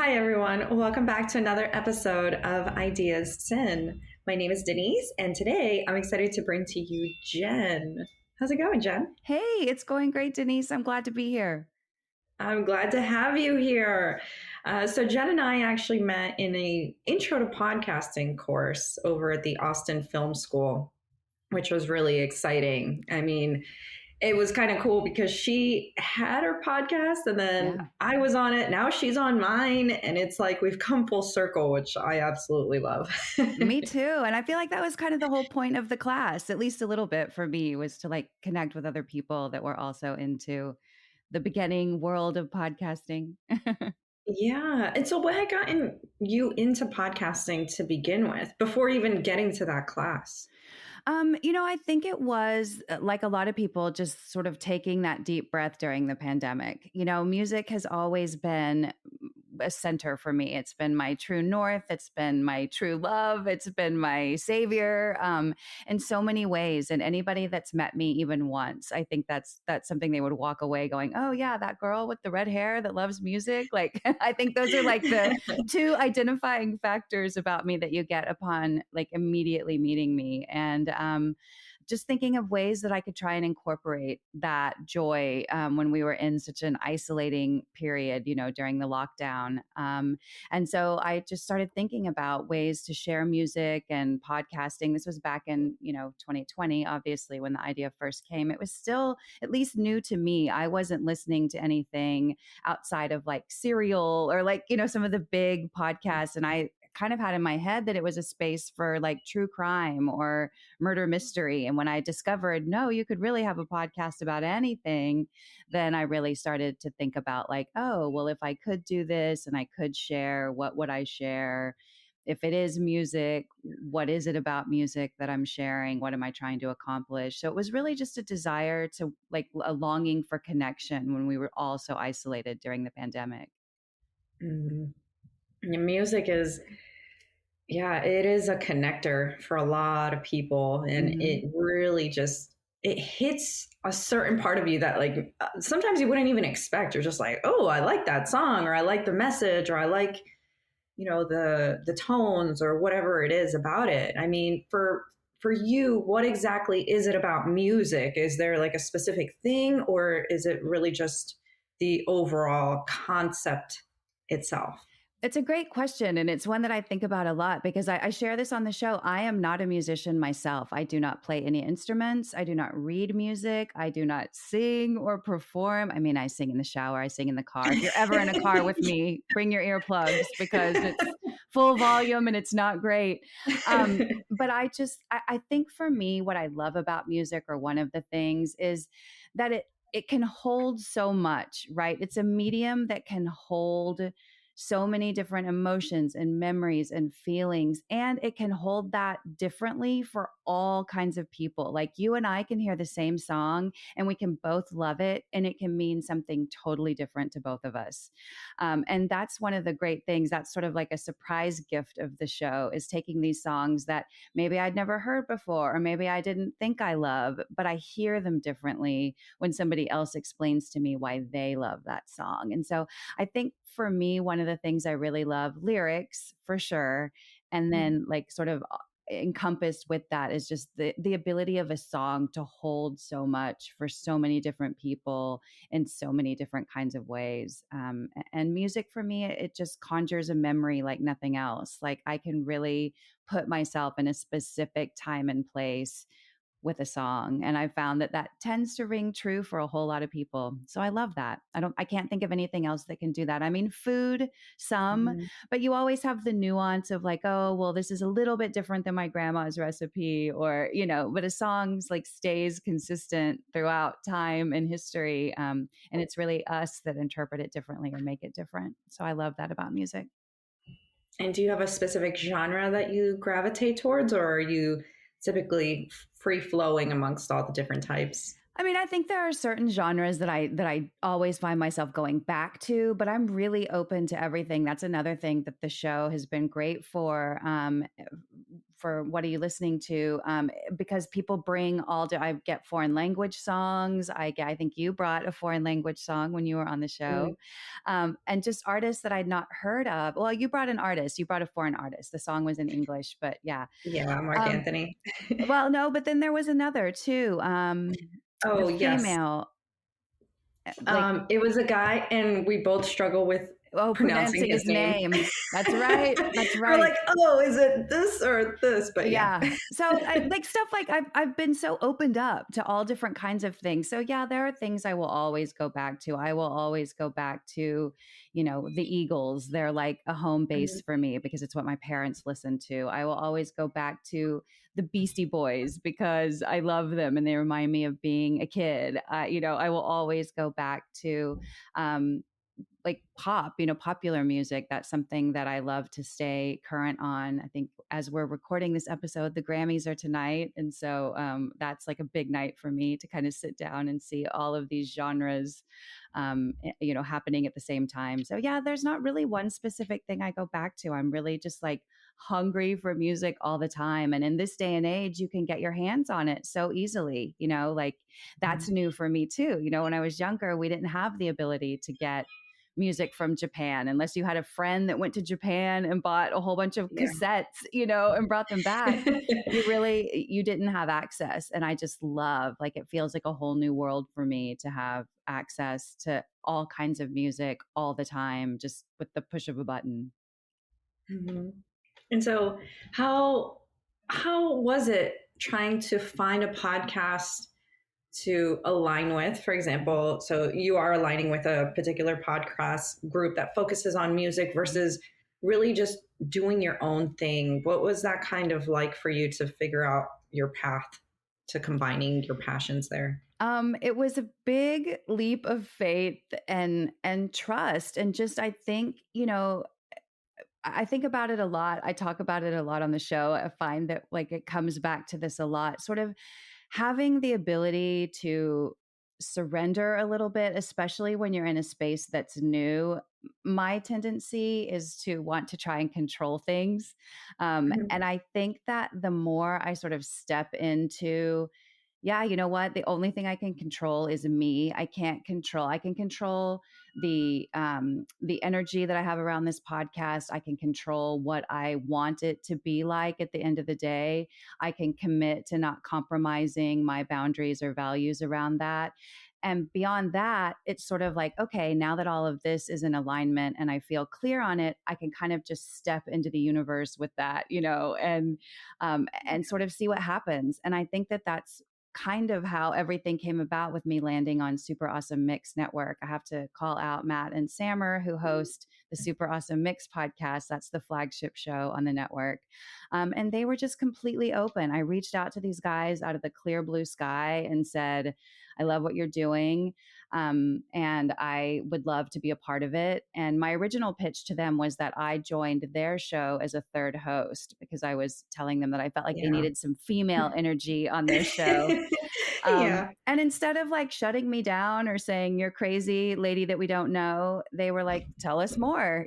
Hi, everyone. Welcome back to another episode of Ideas Sin. My name is Denise, and today I'm excited to bring to you Jen. How's it going, Jen? Hey, it's going great, Denise. I'm glad to be here. I'm glad to have you here. So Jen and I actually met in a intro to podcasting course over at the Austin Film School, which was really exciting. I mean, it was kind of cool because she had her podcast and Yeah, then I was on it. Now she's on mine. And it's like we've come full circle, which I absolutely love. me too. And I feel like that was kind of the whole point of the class, at least a little bit for me, was to like connect with other people that were also into the beginning world of podcasting. Yeah. And so, what had gotten you into podcasting to begin with before even getting to that class? I think it was like a lot of people just sort of taking that deep breath during the pandemic. Music has always been a center for me. It's been my true north. It's been my true love. It's been my savior in so many ways. And anybody that's met me even once, I think that's something they would walk away going, "Oh yeah, that girl with the red hair that loves music." Like I think those are like the two identifying factors about me that you get upon like immediately meeting me. And just thinking of ways that I could try and incorporate that joy when we were in such an isolating period, during the lockdown. And so I just started thinking about ways to share music and podcasting. This was back in, 2020, obviously, when the idea first came. It was still at least new to me. I wasn't listening to anything outside of like Serial or like, some of the big podcasts. And I kind of had in my head that it was a space for like true crime or murder mystery. And when I discovered, no, you could really have a podcast about anything, then I really started to think about like, oh, well, if I could do this and I could share, what would I share? If it is music, what is it about music that I'm sharing? What am I trying to accomplish? So it was really just a desire to like a longing for connection when we were all so isolated during the pandemic. Mhm. Music is, yeah, it is a connector for a lot of people. And Mm-hmm. it really just, it hits a certain part of you that like sometimes you wouldn't even expect. You're just like, oh, I like that song, or I like the message, or I like the tones or whatever it is about it. I mean, for you, what exactly is it about music? Is there like a specific thing, or is it really just the overall concept itself? It's a great question. And it's one that I think about a lot because I share this on the show. I am not a musician myself. I do not play any instruments. I do not read music. I do not sing or perform. I mean, I sing in the shower, I sing in the car. If you're ever in a car with me, bring your earplugs because it's full volume and it's not great. But I think for me, what I love about music, or one of the things, is that it can hold so much, right? It's a medium that can hold so many different emotions and memories and feelings. And it can hold that differently for all kinds of people. Like you and I can hear the same song and we can both love it, and it can mean something totally different to both of us. And that's one of the great things. That's sort of like a surprise gift of the show, is taking these songs that maybe I'd never heard before, or maybe I didn't think I love, but I hear them differently when somebody else explains to me why they love that song. And so I think for me, one of the things I really love, lyrics for sure. And then like sort of encompassed with that is just the ability of a song to hold so much for so many different people in so many different kinds of ways. And music for me, it just conjures a memory like nothing else. Like I can really put myself in a specific time and place with a song, and I found that that tends to ring true for a whole lot of people. So I love that. I can't think of anything else that can do that. I mean, food, some, Mhm. but you always have the nuance of like, oh, well, this is a little bit different than my grandma's recipe, or but a song's like stays consistent throughout time and history. And it's really us that interpret it differently or make it different. So I love that about music. And do you have a specific genre that you gravitate towards, or are you typically free flowing amongst all the different types? I mean, I think there are certain genres that I always find myself going back to, but I'm really open to everything. That's another thing that the show has been great for what are you listening to? Because people bring I get foreign language songs. I think you brought a foreign language song when you were on the Mm, show, and just artists that I'd not heard of. Well, you brought an artist. You brought a foreign artist. The song was in English, but yeah. yeah, Mark Um, Anthony. well, no, but then there was another too. A Oh, yes. female, like It was a guy, and we both struggle with pronouncing pronouncing his his name. name. That's right. That's We're right. like, oh, is it this or this? But yeah. Yeah. So I like stuff like I've been so opened up to all different kinds of things. So yeah, there are things I will always go back to. I will always go back to, the Eagles. They're like a home Mhm. base for me because it's what my parents listened to. I will always go back to the Beastie Boys because I love them and they remind me of being a kid. I will always go back to um, like pop, popular music. That's something that I love to stay current on. I think as we're recording this episode, the Grammys are tonight. And so that's like a big night for me to kind of sit down and see all of these genres, happening at the same time. So yeah, there's not really one specific thing I go back to. I'm really just like hungry for music all the time. And in this day and age, you can get your hands on it so easily, like that's new for me too. When I was younger, we didn't have the ability to get music from Japan unless you had a friend that went to Japan and bought a whole bunch of Yeah. cassettes, and brought them back. You didn't have access. And I just love, like, it feels like a whole new world for me to have access to all kinds of music all the time, just with the push of a button. Mhm. And so, how was it trying to find a podcast to align with? For example, so you are aligning with a particular podcast group that focuses on music versus really just doing your own thing. What was that kind of like for you to figure out your path to combining your passions there? It was a big leap of faith and trust. And just I think, I think about it a lot. I talk about it a lot on the show. I find that like it comes back to this a lot, sort of having the ability to surrender a little bit, especially when you're in a space that's new. My tendency is to want to try and control things. Mhm. And I think that the more I sort of step into, yeah, you know what? The only thing I can control is me. I can control the energy that I have around this podcast. I can control what I want it to be like at the end of the day. I can commit to not compromising my boundaries or values around that. And beyond that, it's sort of like, okay, now that all of this is in alignment and I feel clear on it, I can kind of just step into the universe with that, and sort of see what happens. And I think that that's kind of how everything came about with me landing on Super Awesome Mix Network. I have to call out Matt and Sammer, who host the Super Awesome Mix podcast. That's the flagship show on the network. And they were just completely open. I reached out to these guys out of the clear blue sky and said, I love what you're doing. And I would love to be a part of it. And my original pitch to them was that I joined their show as a third host because I was telling them that I felt like they Yeah. needed some female energy on their show. Yeah. And instead of like shutting me down or saying, you're crazy, lady that we don't know, they were like, tell us more,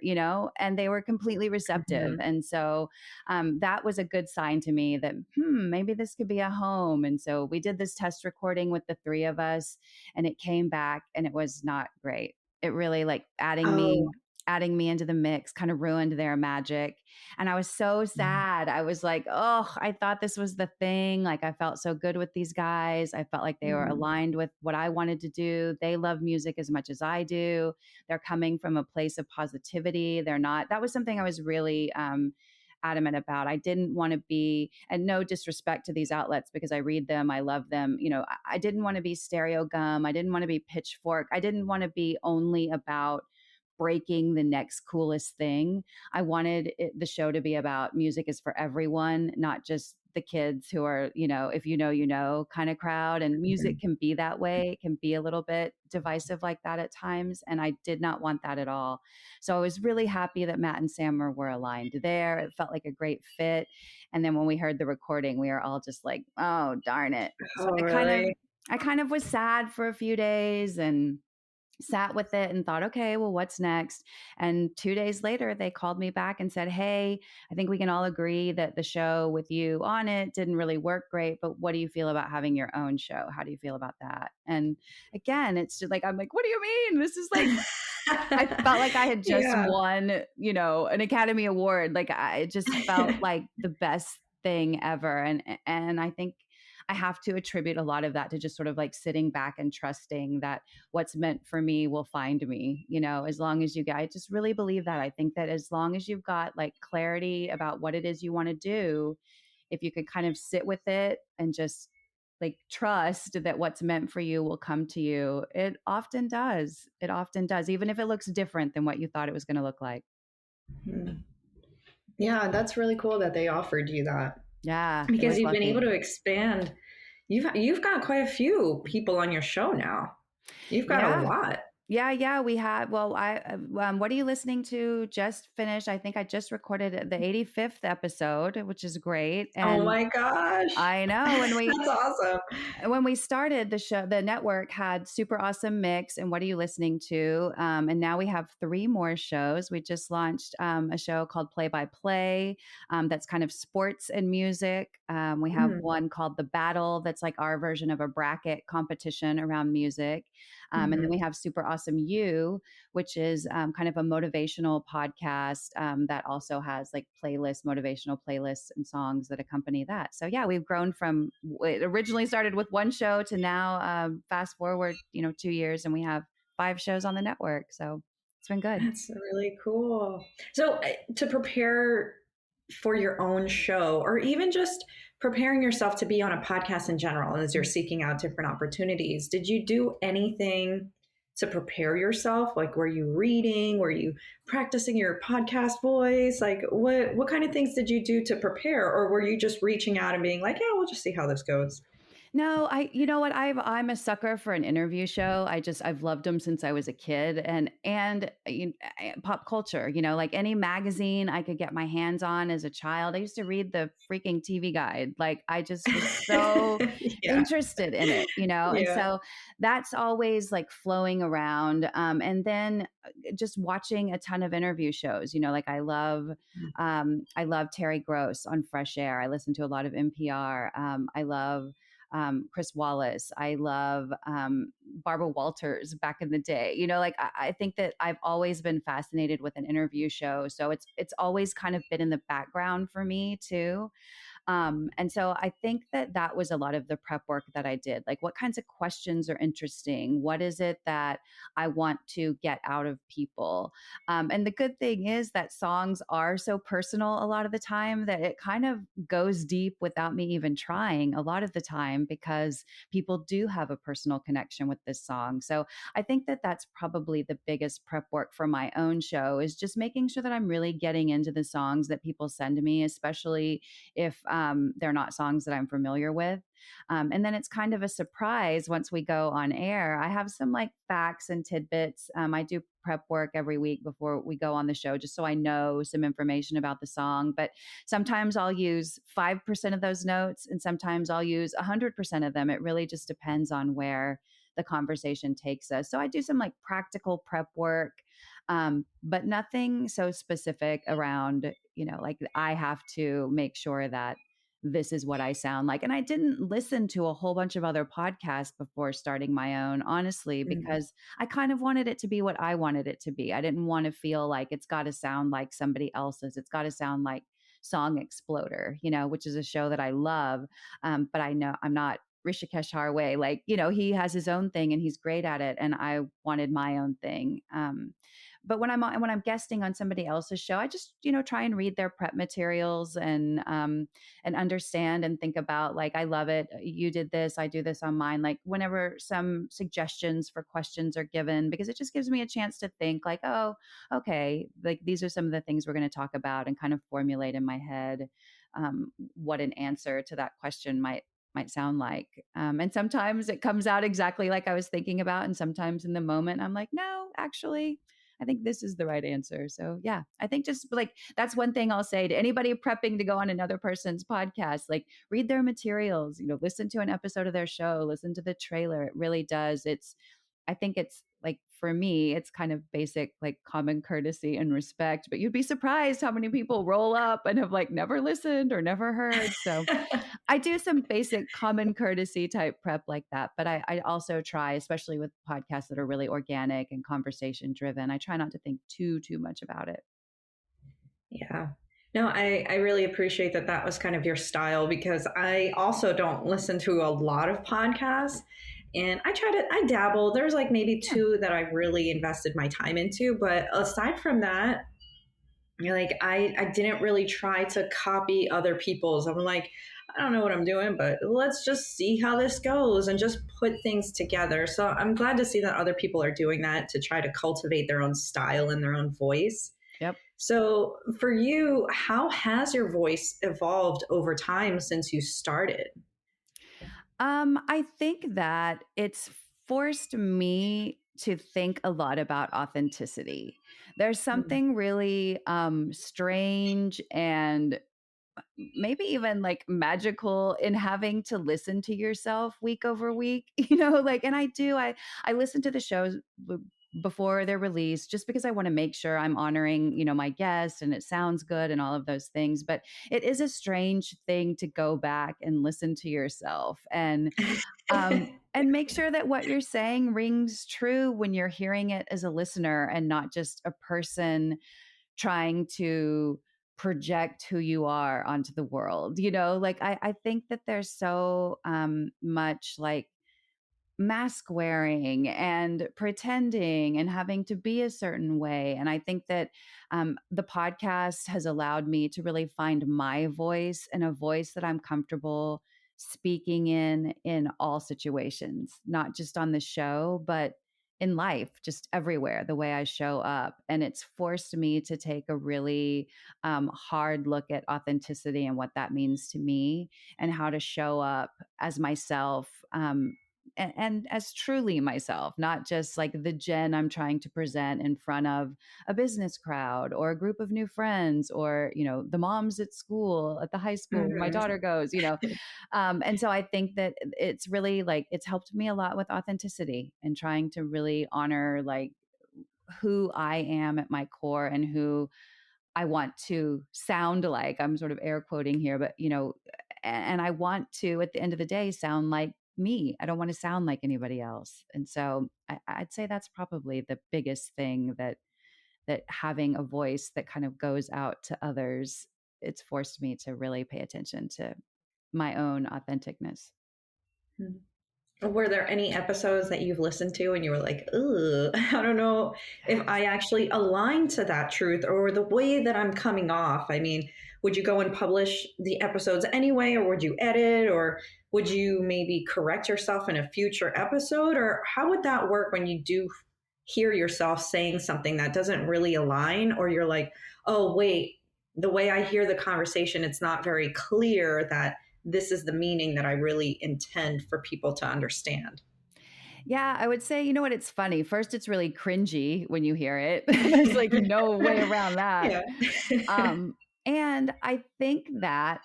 and they were completely receptive. Mhm. And so that was a good sign to me that, maybe this could be a home. And so we did this test recording with the three of us, and it came back and it was not great. It really like Oh. adding me into the mix kind of ruined their magic. And I was so sad. I was like, oh, I thought this was the thing. Like, I felt so good with these guys. I felt like they were Mhm. aligned with what I wanted to do. They love music as much as I do. They're coming from a place of positivity. They're not, that was something I was really, adamant about. I didn't want to be, and no disrespect to these outlets because I read them, I love them. I didn't want to be stereo gum. I didn't want to be pitchfork. I didn't want to be only about breaking the next coolest thing. I wanted the show to be about music is for everyone, not just the kids who are, if you know kind of crowd. And music can be that way. It can be a little bit divisive like that at times. And I did not want that at all. So I was really happy that Matt and Sam were aligned there. It felt like a great fit. And then when we heard the recording, we were all just like, oh, darn it. So Oh, really? I kind of was sad for a few days and sat with it and thought, okay, well, what's next? And 2 days later, they called me back and said, hey, I think we can all agree that the show with you on it didn't really work great, but what do you feel about having your own show? How do you feel about that? And again, it's just like, I'm like, what do you mean? This is like, I felt like I had just Yeah. won, an Academy Award. Like it just felt like the best thing ever. And I think I have to attribute a lot of that to just sort of like sitting back and trusting that what's meant for me will find me, as long as I just really believe that. I think that as long as you've got like clarity about what it is you want to do, if you could kind of sit with it and just like trust that what's meant for you will come to you, it often does. It often does, even if it looks different than what you thought it was going to look like. Hmm. Yeah, that's really cool that they offered you that, Yeah, it because was you've been able lucky. to expand. You've got quite a few people on your show now. You've got a Yeah. lot. Yeah, we had. Well, what are you listening to? Just finished. I think I just recorded the 85th episode, which is great. Oh And my gosh. I know, That's awesome. when we started the show, the network had Super Awesome Mix and What Are You Listening to? And now we have three more shows. We just launched a show called Play by Play, that's kind of sports and music. We have Mm, one called The Battle, that's like our version of a bracket competition around music. And then mhm. we have Super Awesome You, which is kind of a motivational podcast that also has like motivational playlists and songs that accompany that. So yeah, we've grown from it originally started with one show to now, fast forward, 2 years, and we have 5 shows on the network. So it's been good. That's really cool. So, to prepare for your own show, or even just preparing yourself to be on a podcast in general, as you're seeking out different opportunities, did you do anything to prepare yourself? Like, were you reading? Were you practicing your podcast voice? Like, what kind of things did you do to prepare, or were you just reaching out and being like, "Yeah, we'll just see how this goes"? No, you know what? I'm a sucker for an interview show. I've loved them since I was a kid, and pop culture. Like any magazine I could get my hands on as a child. I used to read the freaking TV Guide. Like I just was so Yeah, interested in it. And yeah. so that's always like flowing around. And then just watching a ton of interview shows. Like I love Terry Gross on Fresh Air. I listen to a lot of NPR. I love Chris Wallace. I love Barbara Walters back in the day. Like I think that I've always been fascinated with an interview show, so it's always kind of been in the background for me too. And so I think that that was a lot of the prep work that I did. Like, what kinds of questions are interesting? What is it that I want to get out of people? And the good thing is that songs are so personal a lot of the time that it kind of goes deep without me even trying a lot of the time, because people do have a personal connection with this song. So I think that that's probably the biggest prep work for my own show, is just making sure that I'm really getting into the songs that people send to me, especially if they're not songs that I'm familiar with. And then it's kind of a surprise once we go on air. I have some like facts and tidbits. I do prep work every week before we go on the show, just so I know some information about the song. But sometimes I'll use 5% of those notes, and sometimes I'll use 100% of them. It really just depends on where the conversation takes us. So I do some like practical prep work, but nothing so specific around, like I have to make sure that this is what I sound like. And I didn't listen to a whole bunch of other podcasts before starting my own, honestly, Mm, because I kind of wanted it to be what I wanted it to be. I didn't want to feel like it's got to sound like somebody else's. It's got to sound like Song Exploder, which is a show that I love. But I know I'm not Rishikesh Harway. Like, he has his own thing and he's great at it. And I wanted my own thing. But when I'm guesting on somebody else's show, I just try and read their prep materials and understand and think about, like, I love it. You did this, I do this on mine. Like whenever some suggestions for questions are given, because it just gives me a chance to think like, oh, okay, like these are some of the things we're going to talk about, and kind of formulate in my head what an answer to that question might sound like. And sometimes it comes out exactly like I was thinking about. And sometimes in the moment, I'm like, no, actually, I think this is the right answer. So yeah, I think just like that's one thing I'll say to anybody prepping to go on another person's podcast, like read their materials, listen to an episode of their show, listen to the trailer. It really does. I think it's like, for me, it's kind of basic, like common courtesy and respect, but you'd be surprised how many people roll up and have like never listened or never heard. So I do some basic common courtesy type prep like that, but I also try, especially with podcasts that are really organic and conversation driven, I try not to think too much about it. Yeah. No, I really appreciate that that was kind of your style, because I also don't listen to a lot of podcasts. And I dabble. There's like maybe Yeah. two that I really invested my time into. But aside from that, like I didn't really try to copy other people's. I'm like, I don't know what I'm doing, but let's just see how this goes and just put things together. So I'm glad to see that other people are doing that to try to cultivate their own style and their own voice. Yep. So, for you, how has your voice evolved over time since you started? I think that it's forced me to think a lot about authenticity. There's Mm. something really strange and maybe even like magical in having to listen to yourself week over week, like, and I listen to the shows before they're released just because I want to make sure I'm honoring, my guests and it sounds good and all of those things. But it is a strange thing to go back and listen to yourself and make sure that what you're saying rings true when you're hearing it as a listener and not just a person trying to project who you are onto the world. Like I think that there's so much like mask wearing and pretending and having to be a certain way. And I think that the podcast has allowed me to really find my voice and a voice that I'm comfortable speaking in all situations, not just on the show, but in life, just everywhere, the way I show up. And it's forced me to take a really hard look at authenticity and what that means to me and how to show up as myself. And as truly myself, not just like the Jen I'm trying to present in front of a business crowd or a group of new friends or, the moms at school, at the high school where my Mhm. daughter goes. And so I think that it's really like, it's helped me a lot with authenticity and trying to really honor like who I am at my core and who I want to sound like. I'm sort of air quoting here, but and I want to, at the end of the day, sound like me. I don't want to sound like anybody else. And so I'd say that's probably the biggest thing that having a voice that kind of goes out to others, it's forced me to really pay attention to my own authenticness. Were there any episodes that you've listened to and you were like, ugh, I don't know if I actually align to that truth or the way that I'm coming off? I mean, would you go and publish the episodes anyway, or would you edit, or would you maybe correct yourself in a future episode? Or how would that work when you do hear yourself saying something that doesn't really align, or you're like, oh, wait, the way I hear the conversation, it's not very clear that this is the meaning that I really intend for people to understand? Yeah, I would say, you know what? It's funny. First, it's really cringy when you hear it. There's like no way around that. Yeah. Um, and I think that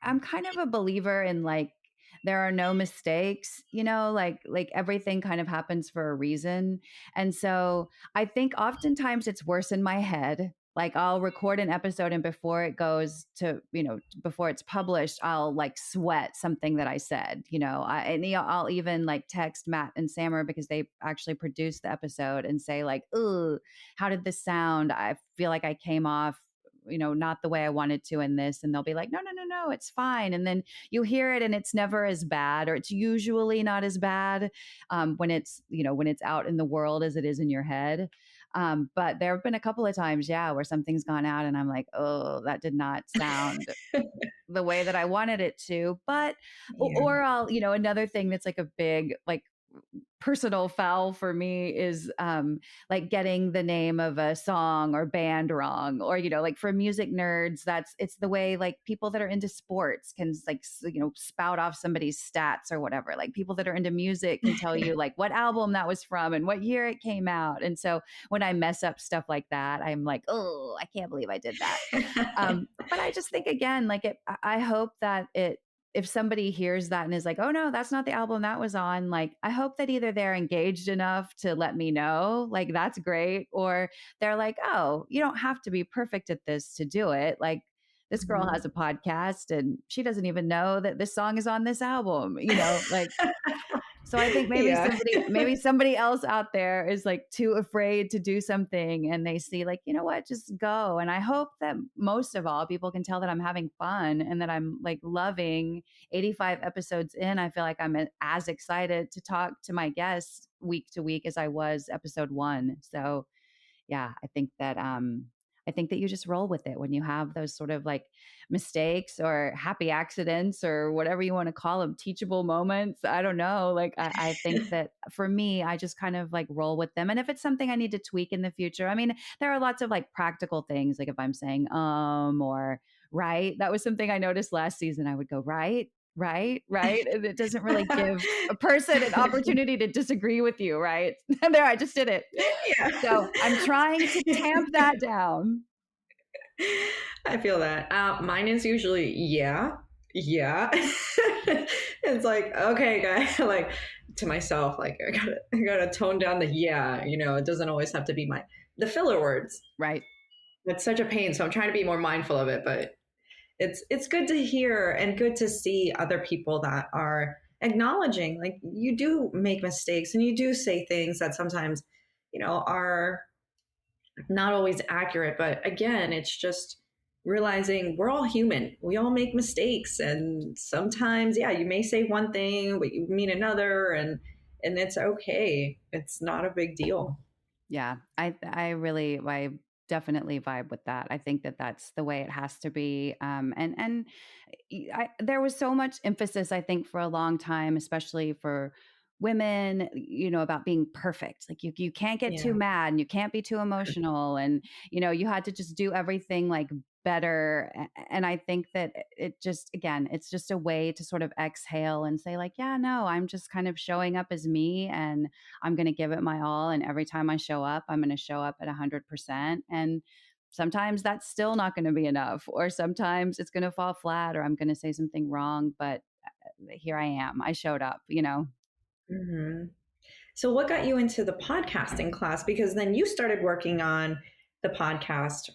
I'm kind of a believer in like there are no mistakes, like everything kind of happens for a reason. And so I think oftentimes it's worse in my head. Like I'll record an episode and before it goes to, before it's published, I'll like sweat something that I said, I'll even like text Matt and Sammer because they actually produced the episode and say like, "Ooh, how did this sound? I feel like I came off not the way I wanted to in this." And they'll be like, no, it's fine. And then you hear it and it's never as bad, or it's usually not as bad when it's out in the world as it is in your head. But there have been a couple of times, yeah, where something's gone out and I'm like, oh, that did not sound the way that I wanted it to. But, Yeah. or I'll, another thing that's like a big, like, personal foul for me is like getting the name of a song or band wrong, or like for music nerds, it's the way like people that are into sports can like spout off somebody's stats or whatever. Like people that are into music can tell you like what album that was from and what year it came out. And so when I mess up stuff like that, I'm like, oh, I can't believe I did that. But I just think again, like I hope that it if somebody hears that and is like, oh no, that's not the album that was on, like, I hope that either they're engaged enough to let me know, like, that's great, or they're like, oh, you don't have to be perfect at this to do it. Like, this girl Mhm. has a podcast and she doesn't even know that this song is on this album, like, so I think Yeah. maybe somebody else out there is like too afraid to do something and they see like, you know what, just go. And I hope that most of all people can tell that I'm having fun and that I'm like loving 85 episodes in. I feel like I'm as excited to talk to my guests week to week as I was episode 1. So yeah, I think that you just roll with it when you have those sort of like mistakes or happy accidents or whatever you want to call them, teachable moments. I don't know. Like I think that for me, I just kind of like roll with them. And if it's something I need to tweak in the future, I mean, there are lots of like practical things, like if I'm saying or right. That was something I noticed last season. I would go right. And it doesn't really give a person an opportunity to disagree with you, right? And there, I just did it. Yeah. So I'm trying to tamp that down. I feel that. Mine is usually yeah. It's like, okay, guys, like to myself, like I gotta tone down the yeah. It doesn't always have to be the filler words. Right. It's such a pain, so I'm trying to be more mindful of it. But it's good to hear and good to see other people that are acknowledging, like, you do make mistakes and you do say things that sometimes, are not always accurate. But again, it's just realizing we're all human. We all make mistakes. And sometimes, yeah, you may say one thing, but you mean another. And it's okay. It's not a big deal. Yeah. I definitely vibe with that. I think that that's the way it has to be. And there was so much emphasis, I think, for a long time, especially for women, about being perfect. Like you can't get too Yeah. mad and you can't be too emotional. And, you had to just do everything like better. And I think that it just, again, it's just a way to sort of exhale and say, like, yeah, no, I'm just kind of showing up as me and I'm going to give it my all. And every time I show up, I'm going to show up at 100%. And sometimes that's still not going to be enough, or sometimes it's going to fall flat, or I'm going to say something wrong. But here I am. I showed up. Hmm. So, what got you into the podcasting class? Because then you started working on the podcast,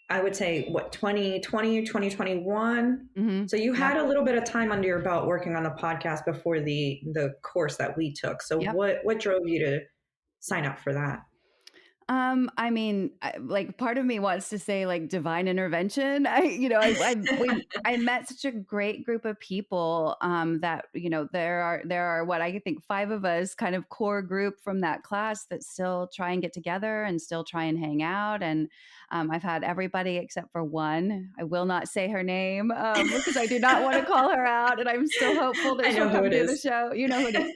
I would say, what, 2020 or 2021? Mm-hmm. So, you Yep. had a little bit of time under your belt working on the podcast before the course that we took. So, Yep. what drove you to sign up for that? I mean, like part of me wants to say like divine intervention. I met such a great group of people that there are what I think 5 of us kind of core group from that class that still try and get together and still try and hang out. And I've had everybody except for one. I will not say her name because I do not want to call her out, and I'm still hopeful that I she'll know who come it do the is. show. You know who it is.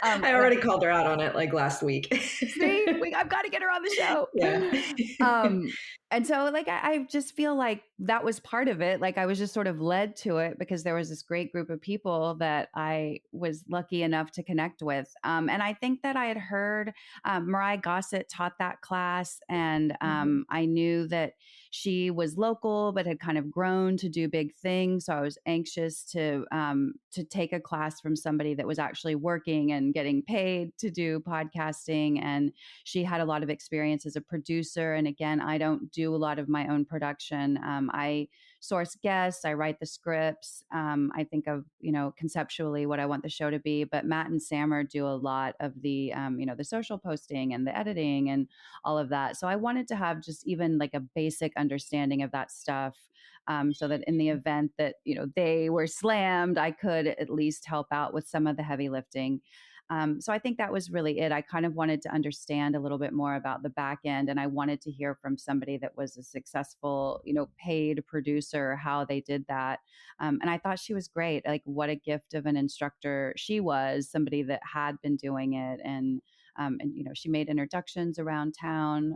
I But already called her out on it like last week. see, I've got to get her on the show. Yeah. um, and so like I just feel like that was part of it. Like I was just sort of led to it because there was this great group of people that I was lucky enough to connect with. And I think that I had heard Mariah Gossett taught that class, and Mhm. I knew that she was local but had kind of grown to do big things. So I was anxious to take a class from somebody that was actually working and getting paid to do podcasting. And she had a lot of experience as a producer. And again, I don't do a lot of my own production. I source guests, I write the scripts. I think of, conceptually what I want the show to be. But Matt and Sammer do a lot of the social posting and the editing and all of that. So I wanted to have just even like a basic understanding of that stuff. So that in the event that they were slammed, I could at least help out with some of the heavy lifting. So I think that was really it. I kind of wanted to understand a little bit more about the back end, and I wanted to hear from somebody that was a successful, paid producer, how they did that. And I thought she was great. Like, what a gift of an instructor she was, somebody that had been doing it, and she made introductions around town.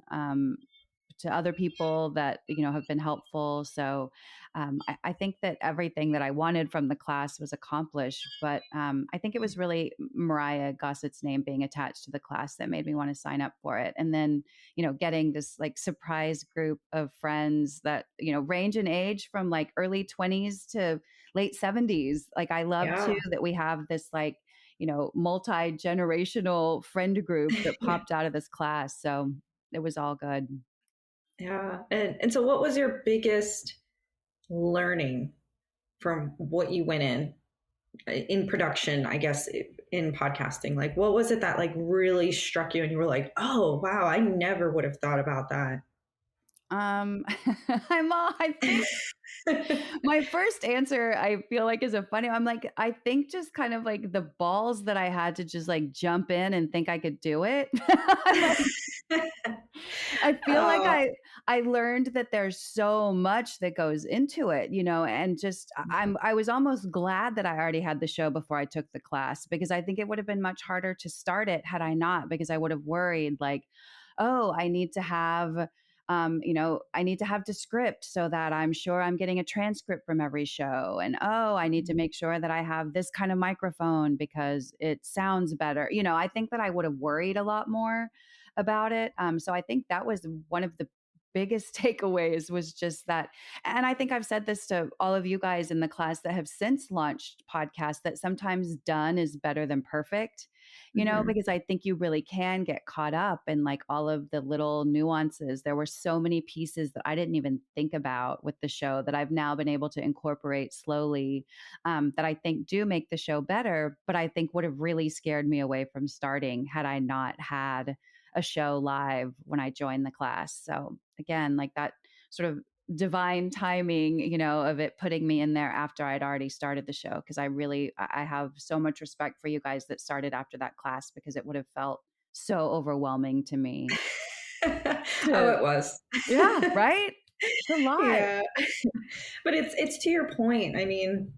to other people that, have been helpful. So I think that everything that I wanted from the class was accomplished. But I think it was really Mariah Gossett's name being attached to the class that made me want to sign up for it. And then, getting this like surprise group of friends that, range in age from like early 20s to late 70s. Like I love too Yeah. that we have this like, multi-generational friend group that popped out of this class. So it was all good. Yeah. And so what was your biggest learning from what you went in production, I guess, in podcasting? Like, what was it that like really struck you and you were like, oh, wow, I never would have thought about that? Um, I think my first answer, I feel like is a funny. I'm like, I think just kind of like the balls that I had to just like jump in and think I could do it. Like, I feel like Oh, I learned that there's so much that goes into it, and just I was almost glad that I already had the show before I took the class, because I think it would have been much harder to start it had I not, because I would have worried like, oh, I need to have I need to have the script so that I'm sure I'm getting a transcript from every show. And oh, I need to make sure that I have this kind of microphone because it sounds better. I think that I would have worried a lot more about it. So I think that was one of the biggest takeaways, was just that. And I think I've said this to all of you guys in the class that have since launched podcasts, that sometimes done is better than perfect, mhm. because I think you really can get caught up in like all of the little nuances. There were so many pieces that I didn't even think about with the show that I've now been able to incorporate slowly, that I think do make the show better, but I think would have really scared me away from starting had I not had a show live when I joined the class. So again, like that sort of divine timing, of it putting me in there after I'd already started the show. Cause I have so much respect for you guys that started after that class, because it would have felt so overwhelming to me Oh, to, it was. yeah, right? It's a lot. Yeah. But it's to your point. I mean,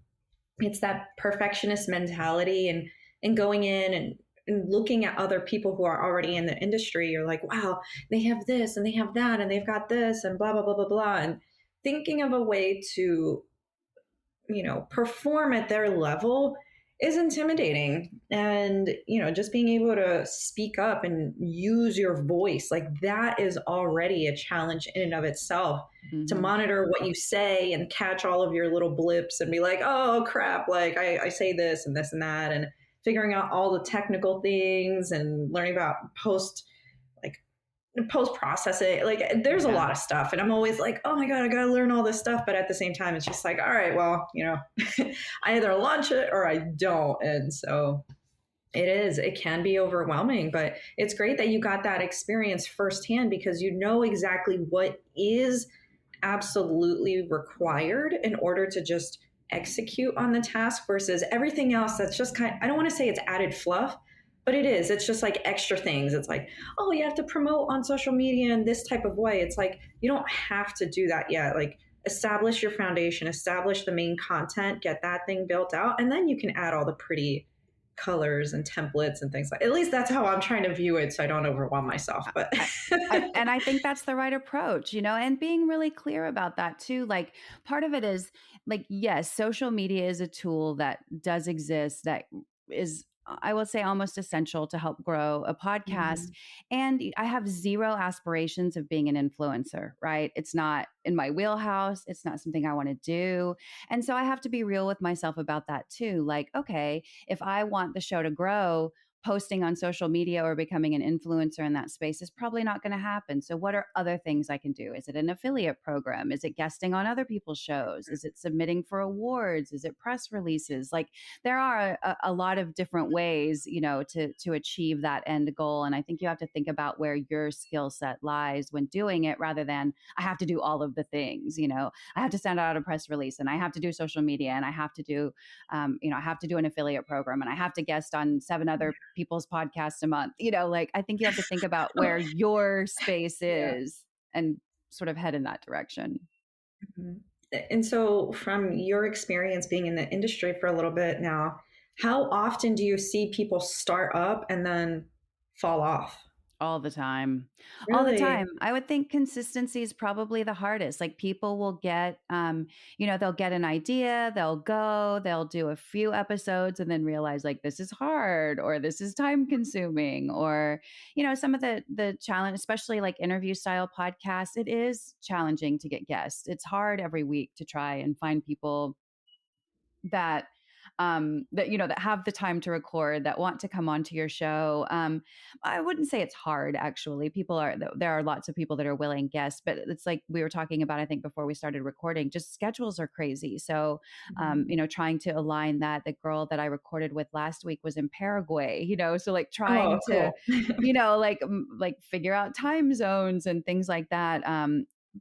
it's that perfectionist mentality and going in and looking at other people who are already in the industry. You're like, wow, they have this and they have that and they've got this and blah blah blah blah blah. And thinking of a way to, perform at their level is intimidating. And, just being able to speak up and use your voice, like that is already a challenge in and of itself, to Mm-hmm. monitor what you say and catch all of your little blips and be like, oh crap, like I say this and this and that, and figuring out all the technical things and learning about like post processing. Like there's a Yeah. lot of stuff. And I'm always like, oh my God, I got to learn all this stuff. But at the same time, it's just like, all right, well, I either launch it or I don't. And so it can be overwhelming, but it's great that you got that experience firsthand, because you know exactly what is absolutely required in order to just execute on the task versus everything else that's just I don't want to say it's added fluff, but it is. It's just like extra things. It's like, oh, you have to promote on social media in this type of way. It's like, you don't have to do that yet. Like, establish your foundation, establish the main content, get that thing built out, and then you can add all the pretty colors and templates and things like. At least that's how I'm trying to view it, so I don't overwhelm myself. But And I think that's the right approach, and being really clear about that too. Like part of it is like, yes, social media is a tool that does exist, that is, I will say, almost essential to help grow a podcast. Mhm. And I have zero aspirations of being an influencer, right? It's not in my wheelhouse. It's not something I want to do. And so I have to be real with myself about that too. Like, okay, if I want the show to grow, posting on social media or becoming an influencer in that space is probably not going to happen. So, what are other things I can do? Is it an affiliate program? Is it guesting on other people's shows? Is it submitting for awards? Is it press releases? Like, there are a lot of different ways, to achieve that end goal. And I think you have to think about where your skill set lies when doing it, rather than I have to do all of the things. I have to send out a press release, and I have to do social media, and I have to do I have to do an affiliate program, and I have to guest on 7 other people's podcasts a month. Like I think you have to think about where your space Yeah. is and sort of head in that direction. Mhm. And so, from your experience being in the industry for a little bit now, how often do you see people start up and then fall off? All the time. All the Really? time. I would think consistency is probably the hardest. Like people will get, they'll get an idea, they'll go, they'll do a few episodes and then realize like this is hard or this is time consuming or, some of the challenge, especially like interview style podcasts, it is challenging to get guests. It's hard every week to try and find people that that have the time to record, that want to come onto your show. I wouldn't say it's hard, actually. There are lots of people that are willing guests, but it's like we were talking about, I think, before we started recording, just schedules are crazy. So Mhm. trying to align that. The girl that I recorded with last week was in Paraguay, so like Oh, trying to cool. like figure out time zones and things like that.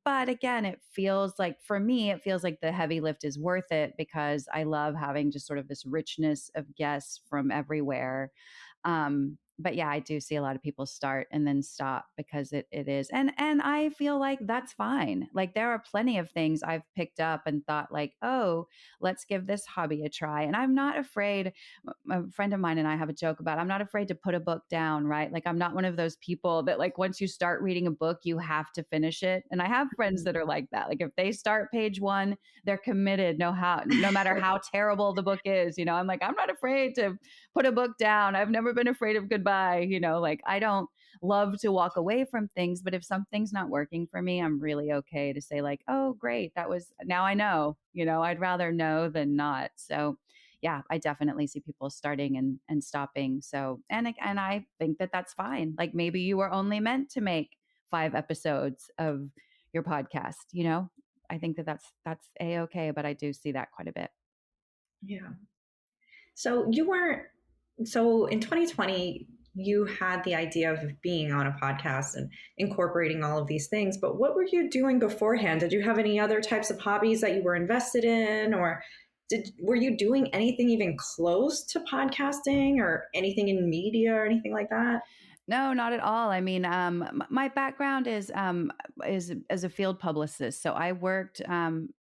But again, it feels like, for me, it feels like the heavy lift is worth it because I love having just sort of this richness of guests from everywhere. But yeah, I do see a lot of people start and then stop because it is, and I feel like that's fine. Like there are plenty of things I've picked up and thought like, oh, let's give this hobby a try. And I'm not afraid. A friend of mine and I have a joke about, I'm not afraid to put a book down, right? Like I'm not one of those people that like once you start reading a book, you have to finish it. And I have friends that are like that. Like if they start page one, they're committed, no matter how terrible the book is. I'm like, I'm not afraid to put a book down. I've never been afraid of goodbye. Like I don't love to walk away from things, but if something's not working for me, I'm really okay to say like, oh, great, that was, now I know. I'd rather know than not. So yeah, I definitely see people starting and stopping. So and I think that that's fine. Like maybe you were only meant to make 5 episodes of your podcast. I think that that's a okay, but I do see that quite a bit. Yeah. So you weren't, so in 2020, you had the idea of being on a podcast and incorporating all of these things, but what were you doing beforehand? Did you have any other types of hobbies that you were invested in, or were you doing anything even close to podcasting or anything in media or anything like that? No, not at all. I mean, my background is as a field publicist. So I worked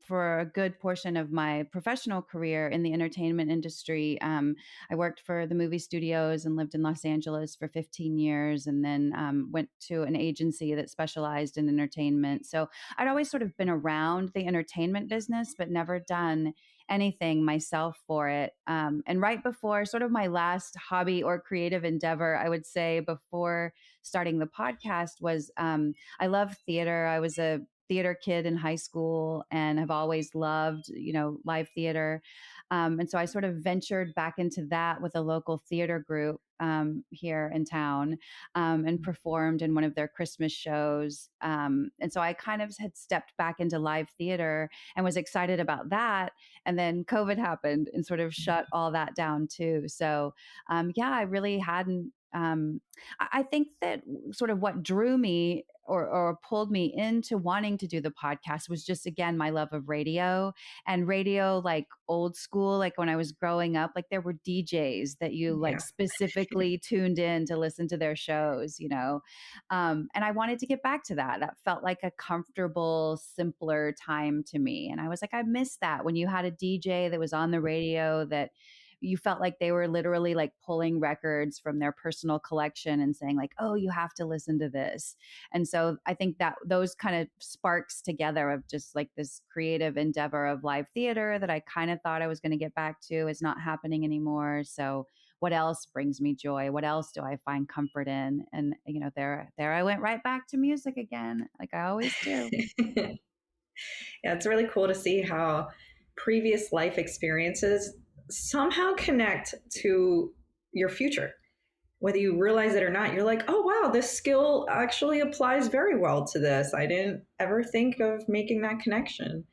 for a good portion of my professional career in the entertainment industry. I worked for the movie studios and lived in Los Angeles for 15 years, and then went to an agency that specialized in entertainment. So I'd always sort of been around the entertainment business, but never done anything myself for it. And right before sort of my last hobby or creative endeavor, I would say before starting the podcast was I love theater. I was a theater kid in high school and have always loved, live theater. And so I sort of ventured back into that with a local theater group here in town, and performed in one of their Christmas shows. And so I kind of had stepped back into live theater and was excited about that. And then COVID happened and sort of shut all that down too. So, yeah, I really hadn't. I think that sort of what drew me or pulled me into wanting to do the podcast was just, again, my love of radio, and radio, like old school, like when I was growing up, like there were DJs that you like Yeah. specifically tuned in to listen to their shows. And I wanted to get back to that. That felt like a comfortable, simpler time to me. And I was like, I miss that when you had a DJ that was on the radio that you felt like they were literally like pulling records from their personal collection and saying like, oh, you have to listen to this. And so I think that those kind of sparks together of just like this creative endeavor of live theater that I kind of thought I was going to get back to is not happening anymore. So what else brings me joy? What else do I find comfort in? And there I went right back to music again, like I always do. Yeah, it's really cool to see how previous life experiences somehow connect to your future. Whether you realize it or not, you're like, oh, wow, this skill actually applies very well to this. I didn't ever think of making that connection.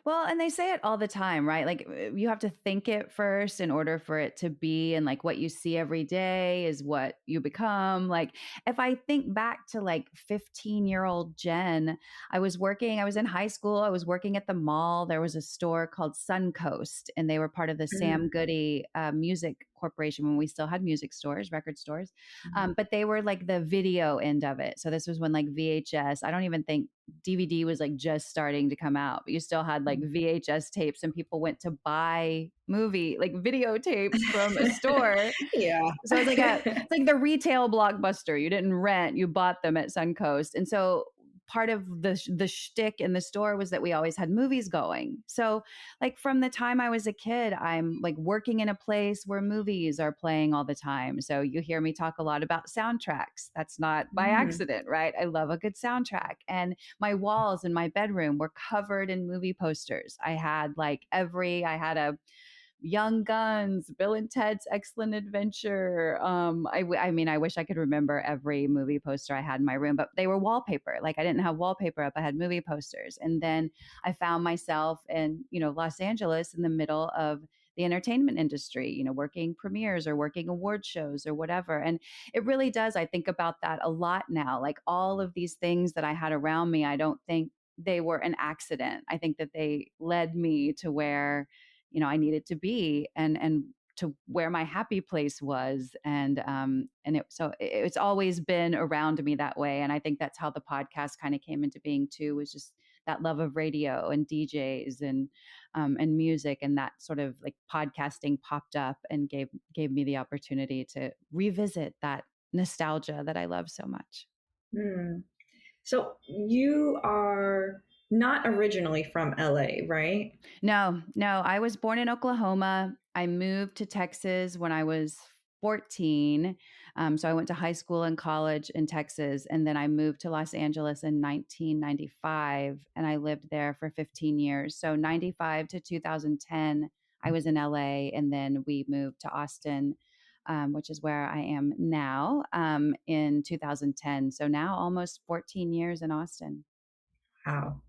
Well, and they say it all the time, right? Like you have to think it first in order for it to be. And like what you see every day is what you become. Like if I think back to like 15-year-old Jen, I was in high school, I was working at the mall. There was a store called Suncoast, and they were part of the Mm, Sam Goody music corporation when we still had music stores, record stores. Mhm. But they were like the video end of it. So this was when like VHS, I don't even think DVD was like just starting to come out, but you still had like VHS tapes and people went to buy movie, like videotapes from a store. Yeah. So it's like the retail blockbuster. You didn't rent, you bought them at Suncoast. And so part of the shtick in the store was that we always had movies going. So like from the time I was a kid, I'm like working in a place where movies are playing all the time. So you hear me talk a lot about soundtracks. That's not by Mhm. accident, right? I love a good soundtrack. And my walls in my bedroom were covered in movie posters. I had a Young Guns, Bill and Ted's Excellent Adventure. I mean, I wish I could remember every movie poster I had in my room, but they were wallpaper. Like I didn't have wallpaper up; I had movie posters. And then I found myself in Los Angeles in the middle of the entertainment industry, working premieres or working award shows or whatever. And it really does. I think about that a lot now. Like all of these things that I had around me, I don't think they were an accident. I think that they led me to where I needed to be and to where my happy place was. It's always been around me that way. And I think that's how the podcast kind of came into being too, was just that love of radio and DJs and music, and that sort of like podcasting popped up and gave me the opportunity to revisit that nostalgia that I love so much. Hmm. So you are not originally from LA, right? No, no. I was born in Oklahoma. I moved to Texas when I was 14. So I went to high school and college in Texas. And then I moved to Los Angeles in 1995. And I lived there for 15 years. So 95 to 2010, I was in LA. And then we moved to Austin, which is where I am now, in 2010. So now almost 14 years in Austin. Wow.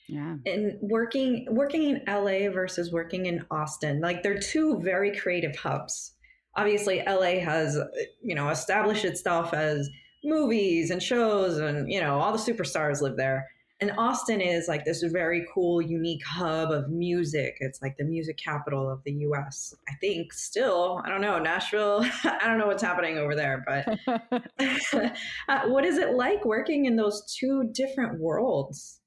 Yeah. And working in LA versus working in Austin, like they're two very creative hubs. Obviously, LA has, established itself as movies and shows, and all the superstars live there. And Austin is like this very cool, unique hub of music. It's like the music capital of the US. I think still, I don't know, Nashville, I don't know what's happening over there, but what is it like working in those two different worlds?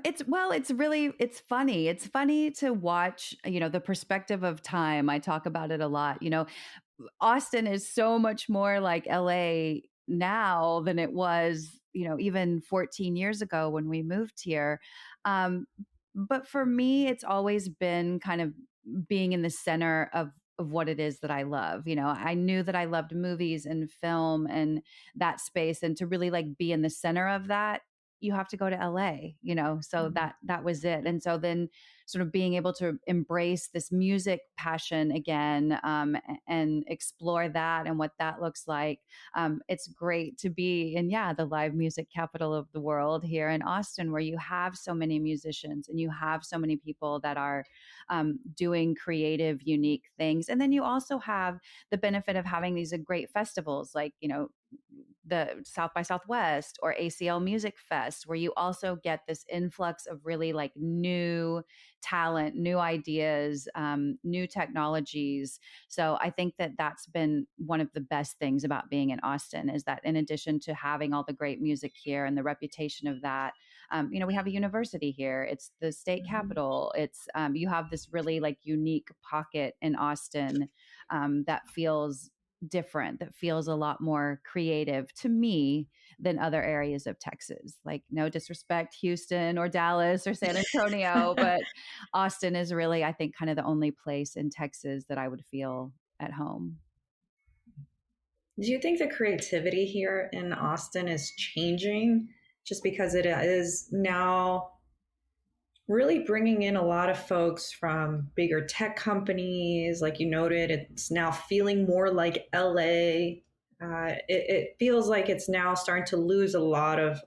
It's funny. It's funny to watch, the perspective of time. I talk about it a lot. Austin is so much more like LA now than it was, even 14 years ago when we moved here. Um, but for me, it's always been kind of being in the center of what it is that I love. I knew that I loved movies and film and that space, and to really like be in the center of that, you have to go to LA, so that was it. And so then sort of being able to embrace this music passion again, and explore that and what that looks like. It's great to be in, yeah, the live music capital of the world here in Austin, where you have so many musicians and you have so many people that are doing creative, unique things. And then you also have the benefit of having these great festivals like, the South by Southwest or ACL Music Fest, where you also get this influx of really like new talent, new ideas, new technologies. So I think that that's been one of the best things about being in Austin, is that in addition to having all the great music here and the reputation of that, we have a university here. It's the state Mhm. capital. It's you have this really like unique pocket in Austin, that feels different, that feels a lot more creative to me than other areas of Texas. Like, no disrespect, Houston or Dallas or San Antonio, but Austin is really, I think, kind of the only place in Texas that I would feel at home. Do you think the creativity here in Austin is changing just because it is now really bringing in a lot of folks from bigger tech companies? Like you noted, it's now feeling more like LA. It feels like it's now starting to lose a lot of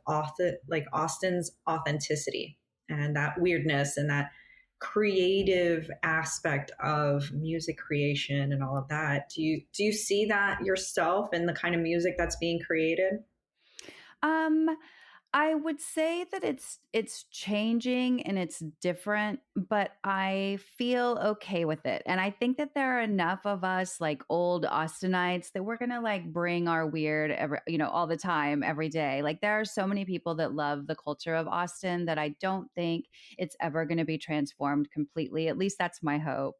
like Austin's authenticity and that weirdness and that creative aspect of music creation and all of that. Do you see that yourself in the kind of music that's being created? Um, I would say that it's changing and it's different, but I feel okay with it. And I think that there are enough of us like old Austinites that we're gonna like bring our weird every, all the time, every day. Like there are so many people that love the culture of Austin that I don't think it's ever gonna be transformed completely. At least that's my hope.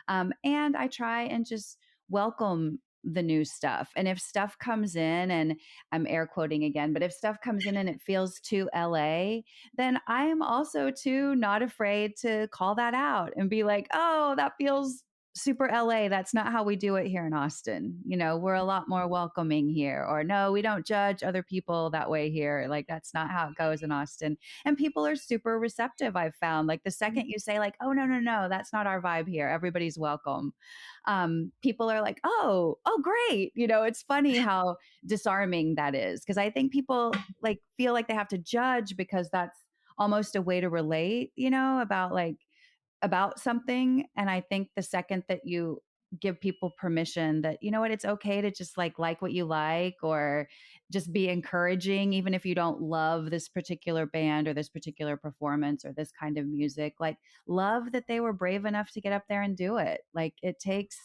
And I try and just welcome the new stuff. And if stuff comes in and I'm air quoting again, but if stuff comes in and it feels too LA, then I am also too not afraid to call that out and be like, oh, that feels super LA. That's not how we do it here in Austin. We're a lot more welcoming here. Or no, we don't judge other people that way here. Like that's not how it goes in Austin. And people are super receptive, I've found. Like the second you say, like, oh, no, no, no, that's not our vibe here. Everybody's welcome. People are like, oh, great. It's funny how disarming that is because I think people like feel like they have to judge because that's almost a way to relate, about something. And I think the second that you give people permission that, you know what, it's okay to just like what you like or just be encouraging, even if you don't love this particular band or this particular performance or this kind of music, like love that they were brave enough to get up there and do it. Like it takes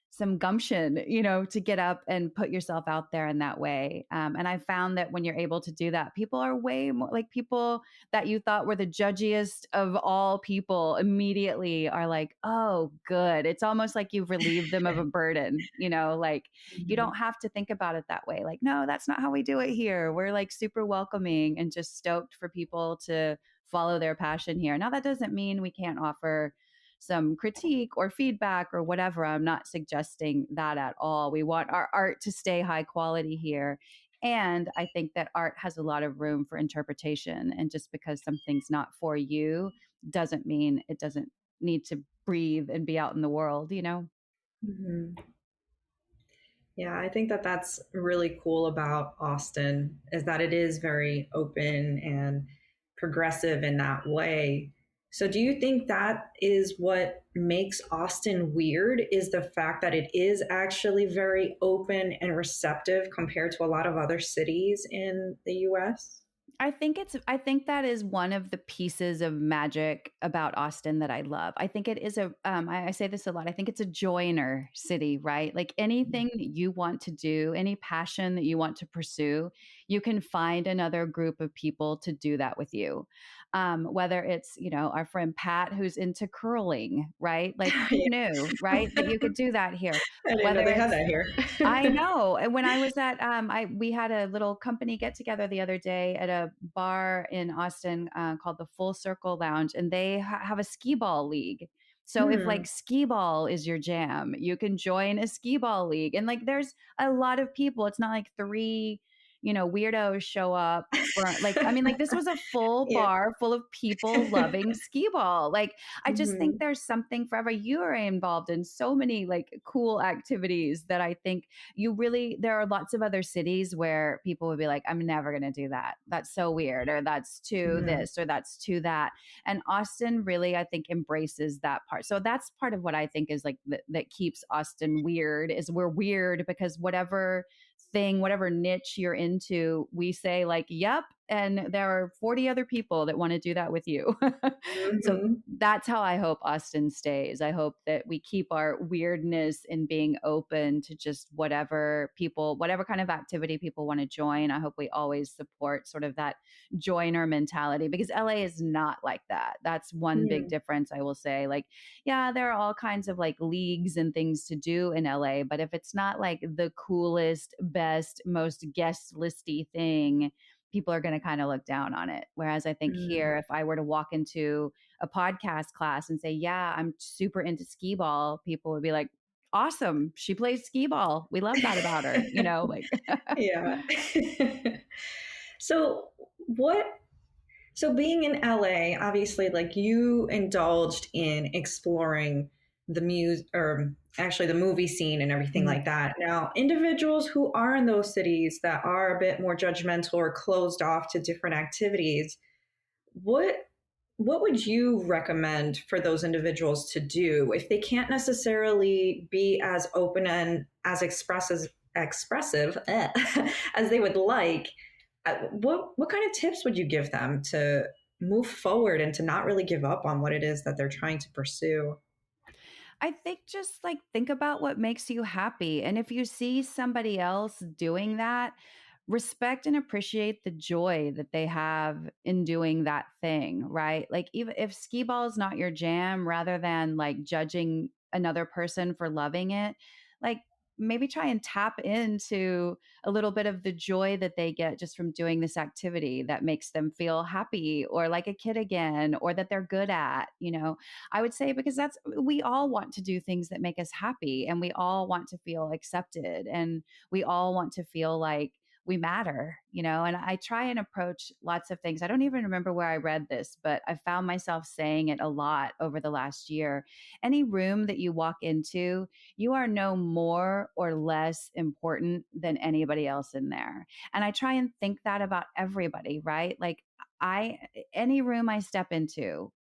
some gumption, to get up and put yourself out there in that way. And I found that when you're able to do that, people are way more like people that you thought were the judgiest of all people immediately are like, oh, good. It's almost like you've relieved them of a burden, like you Mhm. don't have to think about it that way. Like, no, that's not how we do it here. We're like super welcoming and just stoked for people to follow their passion here. Now, that doesn't mean we can't offer some critique or feedback or whatever. I'm not suggesting that at all. We want our art to stay high quality here. And I think that art has a lot of room for interpretation. And just because something's not for you doesn't mean it doesn't need to breathe and be out in the world. Mhm. Yeah, I think that that's really cool about Austin is that it is very open and progressive in that way. So do you think that is what makes Austin weird is the fact that it is actually very open and receptive compared to a lot of other cities in the US? I think that is one of the pieces of magic about Austin that I love. I think it is I say this a lot. I think it's a joiner city, right? Like anything that you want to do, any passion that you want to pursue, you can find another group of people to do that with you. Whether it's, our friend Pat who's into curling, right? Like who Yeah. knew, right? That you could do that here. I didn't know Whether they had it's that here. I know. And when I was at, I we had a little company get together the other day at a bar in Austin called the Full Circle Lounge, and they have a skee ball league. So if Hmm. like skee ball is your jam, you can join a skee ball league, and like there's a lot of people. It's not like three, weirdos show up. For, like I mean, like this was a full Yeah. bar full of people loving skee ball. Like I just think Hmm. there's something forever. You are involved in so many like cool activities that I think there are lots of other cities where people would be like, I'm never going to do that. That's so weird, or that's too Hmm. this, or that's too that. And Austin really, I think, embraces that part. So that's part of what I think is like that keeps Austin weird is we're weird because whatever niche you're into, we say like, yep. And there are 40 other people that want to do that with you. So Hmm. that's how I hope Austin stays. I hope that we keep our weirdness in being open to just whatever kind of activity people want to join. I hope we always support sort of that joiner mentality because LA is not like that. That's one big Hmm. difference, I will say. Like, yeah, there are all kinds of like leagues and things to do in LA, but if it's not like the coolest, best, most guest listy thing, people are going to kind of look down on it. Whereas I think Hmm. here, if I were to walk into a podcast class and say, yeah, I'm super into skee ball, people would be like, awesome. She plays skee ball. We love that about her, like. Yeah. So what so being in LA, obviously like you indulged in exploring the music or actually the movie scene and everything Mhm. like that. Now, individuals who are in those cities that are a bit more judgmental or closed off to different activities, what what would you recommend for those individuals to do if they can't necessarily be as open and as expressive as they would like? what kind of tips would you give them to move forward and to not really give up on what it is that they're trying to pursue? I think just like think about what makes you happy. And if you see somebody else doing that, respect and appreciate the joy that they have in doing that thing, right? Like, even if skee ball is not your jam, rather than like judging another person for loving it, like maybe try and tap into a little bit of the joy that they get just from doing this activity that makes them feel happy or like a kid again, or that they're good at, I would say, because we all want to do things that make us happy, and we all want to feel accepted, and we all want to feel like we matter, and I try and approach lots of things. I don't even remember where I read this, but I found myself saying it a lot over the last year. Any room that you walk into, you are no more or less important than anybody else in there. And I try and think that about everybody, right? Like, I, any room I step into,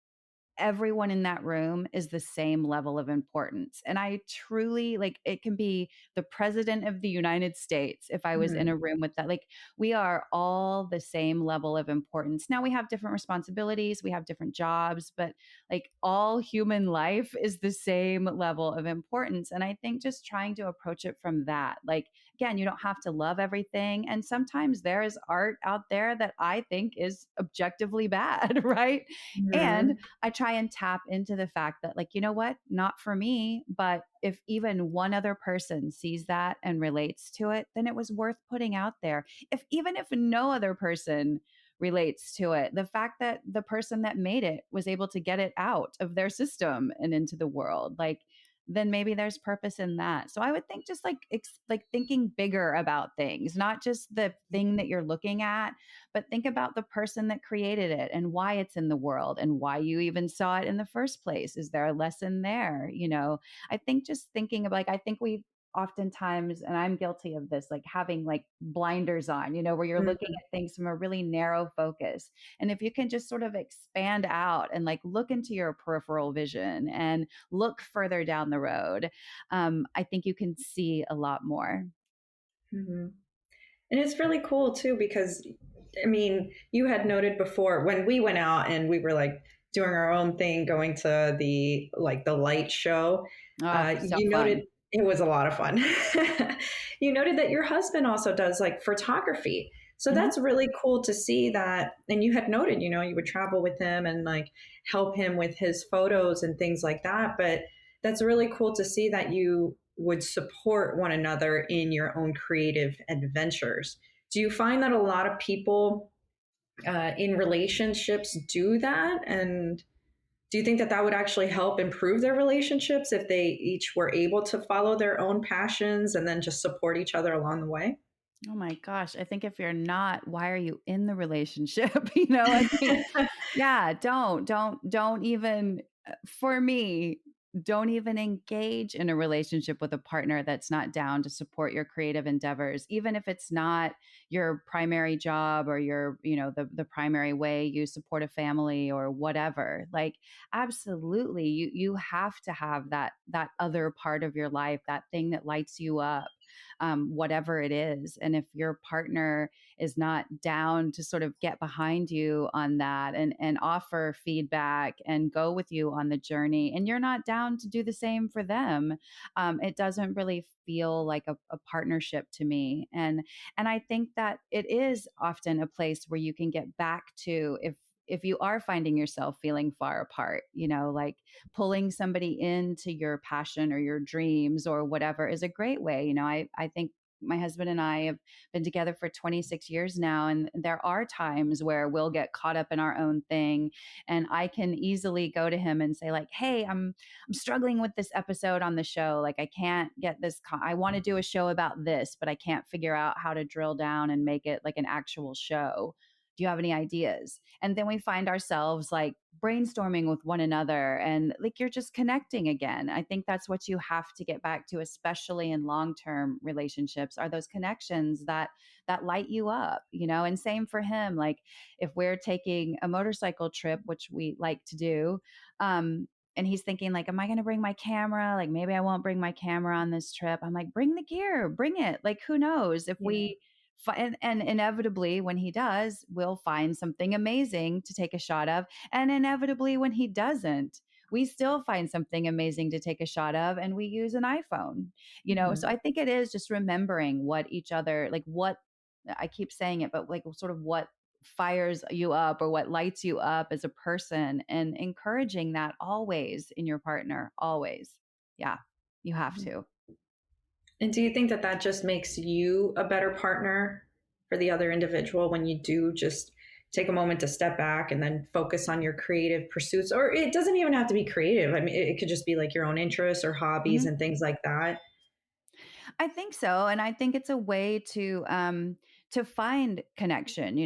everyone in that room is the same level of importance. And I truly, like, it can be the president of the United States if I was in Mhm. a room with that. Like, we are all the same level of importance. Now we have different responsibilities, we have different jobs, but like all human life is the same level of importance. And I think just trying to approach it from that, like, again, you don't have to love everything. And sometimes there is art out there that I think is objectively bad, right? And Mhm. I try and tap into the fact that, like, you know what? Not for me, but if even one other person sees that and relates to it, then it was worth putting out there. Even if no other person relates to it, the fact that the person that made it was able to get it out of their system and into the world, like, then maybe there's purpose in that. So I would think just like like thinking bigger about things, not just the thing that you're looking at, but think about the person that created it and why it's in the world and why you even saw it in the first place. Is there a lesson there? I think just thinking of, like, I think we oftentimes, and I'm guilty of this, like having like blinders on, where you're looking Mhm. at things from a really narrow focus. And if you can just sort of expand out and like look into your peripheral vision and look further down the road, I think you can see a lot more. Mhm. And it's really cool too because I mean, you had noted before when we went out and we were like doing our own thing, going to the light show. Oh, so You noted fun. it was a lot of fun. You noted that your husband also does like photography. So Mhm. that's really cool to see that. And you had noted, you would travel with him and like help him with his photos and things like that. But that's really cool to see that you would support one another in your own creative adventures. Do you find that a lot of people in relationships do that? And do you think that that would actually help improve their relationships if they each were able to follow their own passions and then just support each other along the way? Oh my gosh. I think if you're not, why are you in the relationship? I think, yeah, don't even, for me, don't even engage in a relationship with a partner that's not down to support your creative endeavors, even if it's not your primary job or your, the primary way you support a family or whatever. Like, absolutely, you have to have that other part of your life, that thing that lights you up, whatever it is. And if your partner is not down to sort of get behind you on that and offer feedback and go with you on the journey, and you're not down to do the same for them, it doesn't really feel like a partnership to me. And I think that it is often a place where you can get back to, if you are finding yourself feeling far apart, like pulling somebody into your passion or your dreams or whatever is a great way. I think my husband and I have been together for 26 years now, and there are times where we'll get caught up in our own thing, and I can easily go to him and say, like, hey, I'm struggling with this episode on the show. Like, I can't get this I want to do a show about this, but I can't figure out how to drill down and make it like an actual show. Do you have any ideas? And then we find ourselves like brainstorming with one another, and like you're just connecting again. I think that's what you have to get back to, especially in long-term relationships, are those connections that light you up, and same for him. Like, if we're taking a motorcycle trip, which we like to do, and he's thinking like, am I going to bring my camera? Like, maybe I won't bring my camera on this trip. I'm like, bring the gear, bring it. Like, who knows if Yeah. And inevitably, when he does, we'll find something amazing to take a shot of. And inevitably, when he doesn't, we still find something amazing to take a shot of, and we use an iPhone, So Mhm. I think it is just remembering what each other, like what I keep saying it, but like sort of what fires you up or what lights you up as a person, and encouraging that always in your partner, always. Yeah, you have to. And do you think that that just makes you a better partner for the other individual when you do just take a moment to step back and then focus on your creative pursuits? Or it doesn't even have to be creative. I mean, it could just be like your own interests or hobbies Mhm. and things like that. I think so, and I think it's a way to find connection.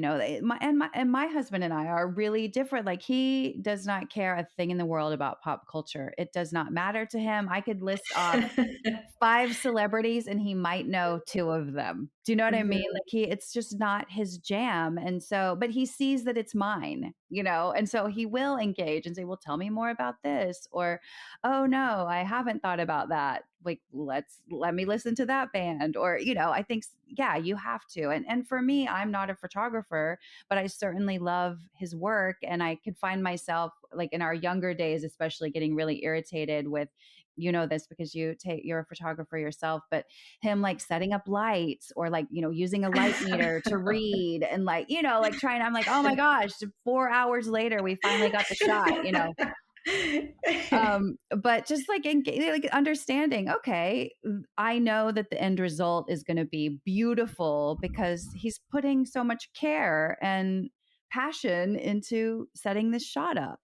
My husband and I are really different. Like, he does not care a thing in the world about pop culture. It does not matter to him. I could list off 5 celebrities and he might know 2 of them. Do you know what I mean? Mhm. Like, it's just not his jam, and so but he sees that it's mine, and so he will engage and say, "Well, tell me more about this," or, "Oh, no, I haven't thought about that. Like, let me listen to that band," or, I think yeah, you have to. And for me, I'm not a photographer, but I certainly love his work, and I could find myself, like, in our younger days, especially, getting really irritated with, this because you're a photographer yourself, but him, like, setting up lights, or, like, using a light meter to read, and, like, like, trying, I'm like, "Oh my gosh, 4 hours later we finally got the shot." But just like like understanding, okay, I know that the end result is going to be beautiful because he's putting so much care and passion into setting this shot up.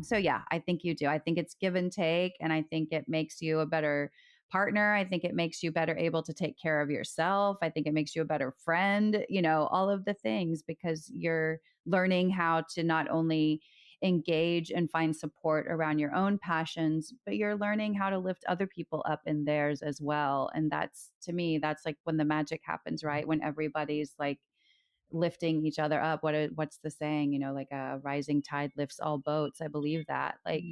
So yeah, I think you do. I think it's give and take, and I think it makes you a better partner. I think it makes you better able to take care of yourself. I think it makes you a better friend, all of the things, because you're learning how to not only engage and find support around your own passions, but you're learning how to lift other people up in theirs as well. And that's, to me, that's like when the magic happens, right? When everybody's like lifting each other up. What's the saying? Like a rising tide lifts all boats. I believe that. Like,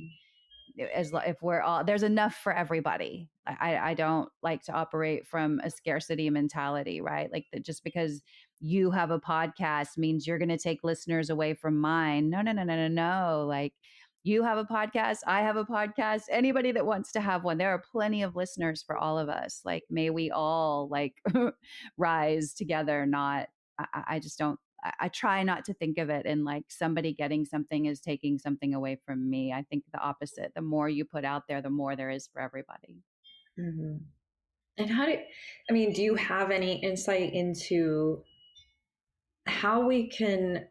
if we're all, there's enough for everybody. I don't like to operate from a scarcity mentality, right? Like, that just because you have a podcast means you're going to take listeners away from mine. No, no, no, no, no, no. Like, you have a podcast, I have a podcast, anybody that wants to have one, there are plenty of listeners for all of us. Like, may we all, like, rise together. Not, I just don't, I try not to think of it in like somebody getting something is taking something away from me. I think the opposite. The more you put out there, the more there is for everybody. Mhm. And I mean, do you have any insight into how we can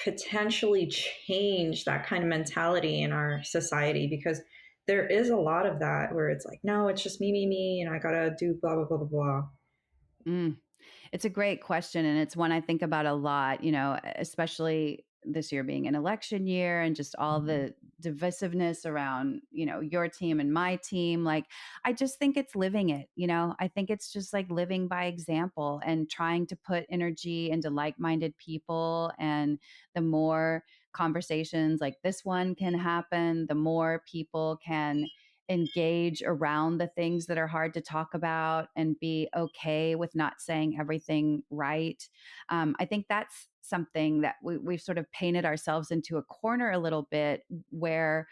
potentially change that kind of mentality in our society? Because there is a lot of that where it's like, no, it's just me, and I gotta do blah, blah, blah, blah, blah. Mm. It's a great question. And it's one I think about a lot, especially this year being an election year, and just all the divisiveness around, your team and my team. Like, I just think it's living it, I think it's just like living by example and trying to put energy into like minded people. And the more conversations like this one can happen, the more people can engage around the things that are hard to talk about and be okay with not saying everything right. I think that's something that we've sort of painted ourselves into a corner a little bit, where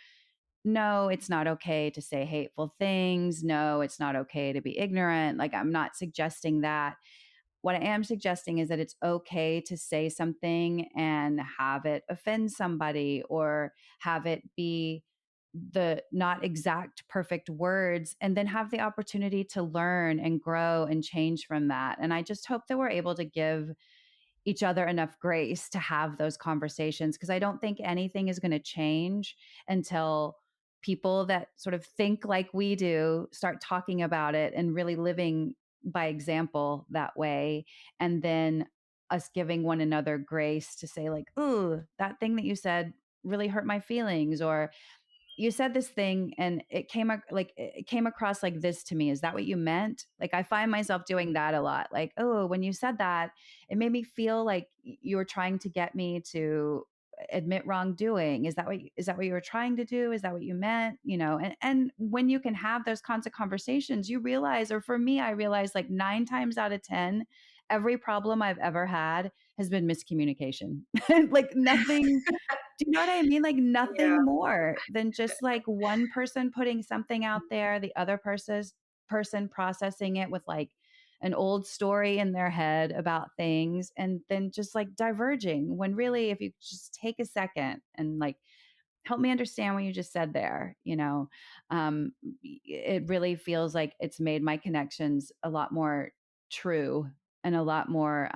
no, it's not okay to say hateful things. No, it's not okay to be ignorant. Like, I'm not suggesting that. What I am suggesting is that it's okay to say something and have it offend somebody, or have it be the not exact perfect words, and then have the opportunity to learn and grow and change from that. And I just hope that we're able to give each other enough grace to have those conversations, because I don't think anything is going to change until people that sort of think like we do start talking about it and really living by example that way. And then us giving one another grace to say, like, "Ooh, that thing that you said really hurt my feelings," or, "You said this thing and it came across like this to me. Is that what you meant?" Like, I find myself doing that a lot. Like, "Oh, when you said that, it made me feel like you were trying to get me to admit wrongdoing. Is that what you were trying to do? Is that what you meant?" And when you can have those kinds of conversations, you realize, or for me, I realize, like, 9 times out of 10, every problem I've ever had has been miscommunication. Like nothing, do you know what I mean? Like Yeah. nothing more than just like one person putting something out there, the other person processing it with like an old story in their head about things, and then just like diverging, when really if you just take a second and like help me understand what you just said there, it really feels like it's made my connections a lot more true and a lot more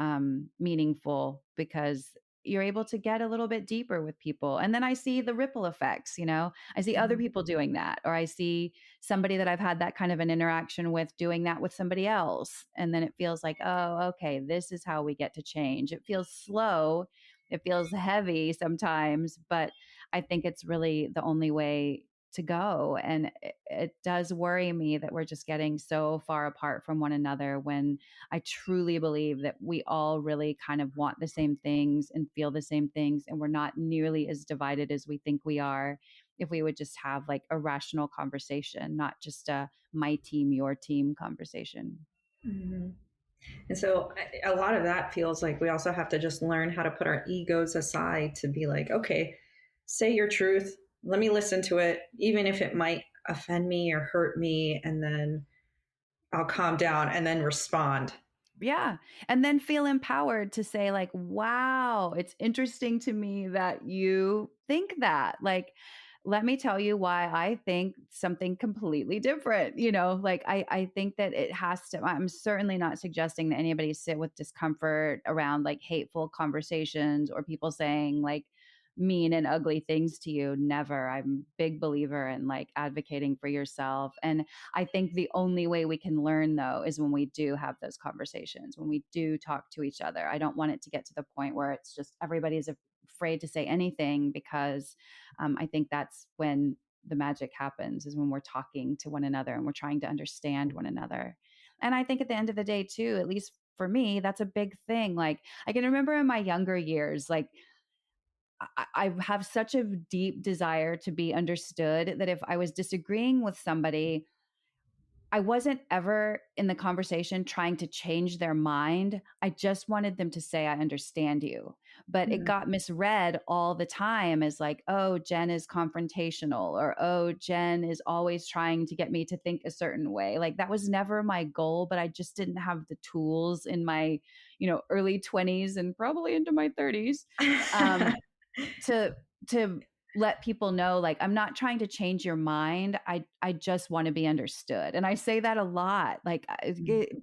meaningful, because you're able to get a little bit deeper with people. And then I see the ripple effects, I see other Mhm. people doing that, or I see somebody that I've had that kind of an interaction with doing that with somebody else. And then it feels like, oh, okay, this is how we get to change. It feels slow, it feels heavy sometimes, but I think it's really the only way to go. And it does worry me that we're just getting so far apart from one another, when I truly believe that we all really kind of want the same things and feel the same things. And we're not nearly as divided as we think we are, if we would just have like a rational conversation, not just a my team, your team conversation. Mhm. And so a lot of that feels like we also have to just learn how to put our egos aside to be like, okay, say your truth. Let me listen to it, even if it might offend me or hurt me. And then I'll calm down and then respond. Yeah. And then feel empowered to say, like, wow, it's interesting to me that you think that. Like, let me tell you why I think something completely different. Like I think that it has to, I'm certainly not suggesting that anybody sit with discomfort around like hateful conversations or people saying like mean and ugly things to you. Never. I'm a big believer in like advocating for yourself. And I think the only way we can learn, though, is when we do have those conversations, when we do talk to each other. I don't want it to get to the point where it's just everybody's afraid to say anything, because I think that's when the magic happens, is when we're talking to one another and we're trying to understand one another. And I think at the end of the day, too, at least for me, that's a big thing. Like I can remember in my younger years, like I have such a deep desire to be understood that if I was disagreeing with somebody, I wasn't ever in the conversation trying to change their mind. I just wanted them to say, I understand you. But it Mhm. got misread all the time as like, oh, Jenn is confrontational, or oh, Jenn is always trying to get me to think a certain way. Like that was never my goal, but I just didn't have the tools in my, early 20s and probably into my 30s. Um, to to let people know, like, I'm not trying to change your mind. I just want to be understood. And I say that a lot, like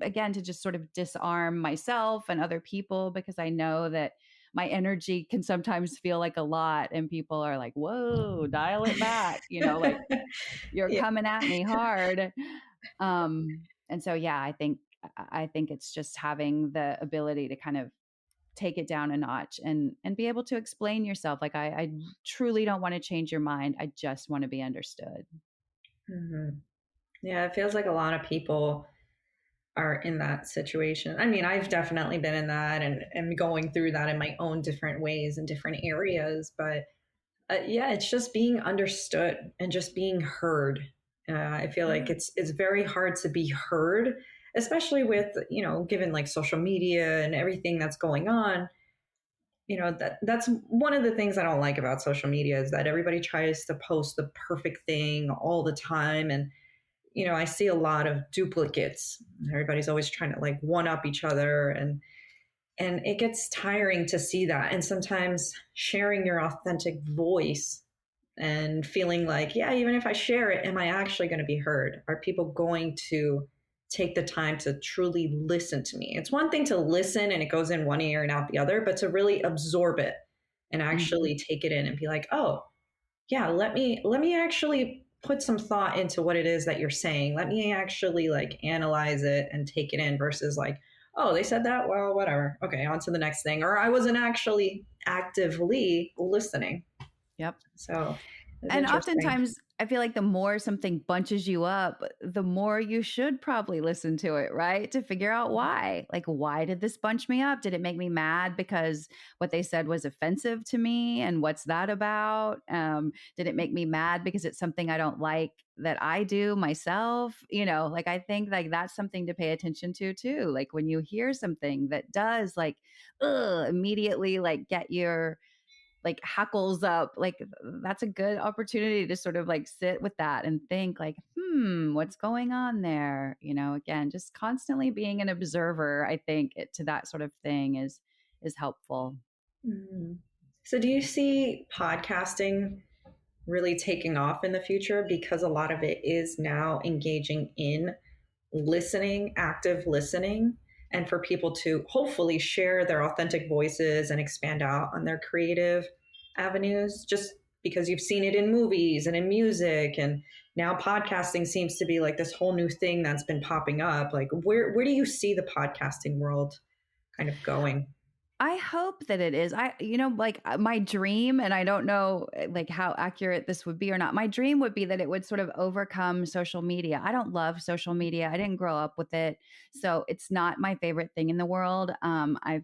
again, to just sort of disarm myself and other people, because I know that my energy can sometimes feel like a lot, and people are like, whoa, dial it back, like you're Yeah. coming at me hard. And so yeah, I think it's just having the ability to kind of take it down a notch and be able to explain yourself, like I truly don't want to change your mind, I just want to be understood. Mhm. Yeah, it feels like a lot of people are in that situation. I mean, I've definitely been in that and am going through that in my own different ways in different areas. But yeah, it's just being understood and just being heard. I feel like Yeah. it's very hard to be heard, especially with given like social media and everything that's going on. That's one of the things I don't like about social media is that everybody tries to post the perfect thing all the time, and I see a lot of duplicates. Everybody's always trying to like one up each other, and it gets tiring to see that. And sometimes sharing your authentic voice and feeling like, yeah, even if I share it, am I actually going to be heard? Are people going to take the time to truly listen to me? It's one thing to listen and it goes in one ear and out the other, but to really absorb it and Mhm. actually take it in and be like, oh, yeah, let me actually put some thought into what it is that you're saying. Let me actually like analyze it and take it in versus like, oh, they said that, well, whatever, okay, on to the next thing, or I wasn't actually actively listening. Yep. So It's And interesting. oftentimes, I feel like the more something bunches you up, the more you should probably listen to it, right? To figure out why. Like, why did this bunch me up? Did it make me mad because what they said was offensive to me? And what's that about? Did it make me mad because it's something I don't like that I do myself? Like I think like that's something to pay attention to too. Like when you hear something that does like, immediately like get your like hackles up, like that's a good opportunity to sort of like sit with that and think like, what's going on there? Again, just constantly being an observer, I think to that sort of thing is helpful. Mhm. So, do you see podcasting really taking off in the future because a lot of it is now engaging in listening, active listening, and for people to hopefully share their authentic voices and expand out on their creative avenues, just because you've seen it in movies and in music, and now podcasting seems to be like this whole new thing that's been popping up. Like where do you see the podcasting world kind of going? I hope that it is. Like my dream, and I don't know like how accurate this would be or not. My dream would be that it would sort of overcome social media. I don't love social media. I didn't grow up with it, so it's not my favorite thing in the world. And I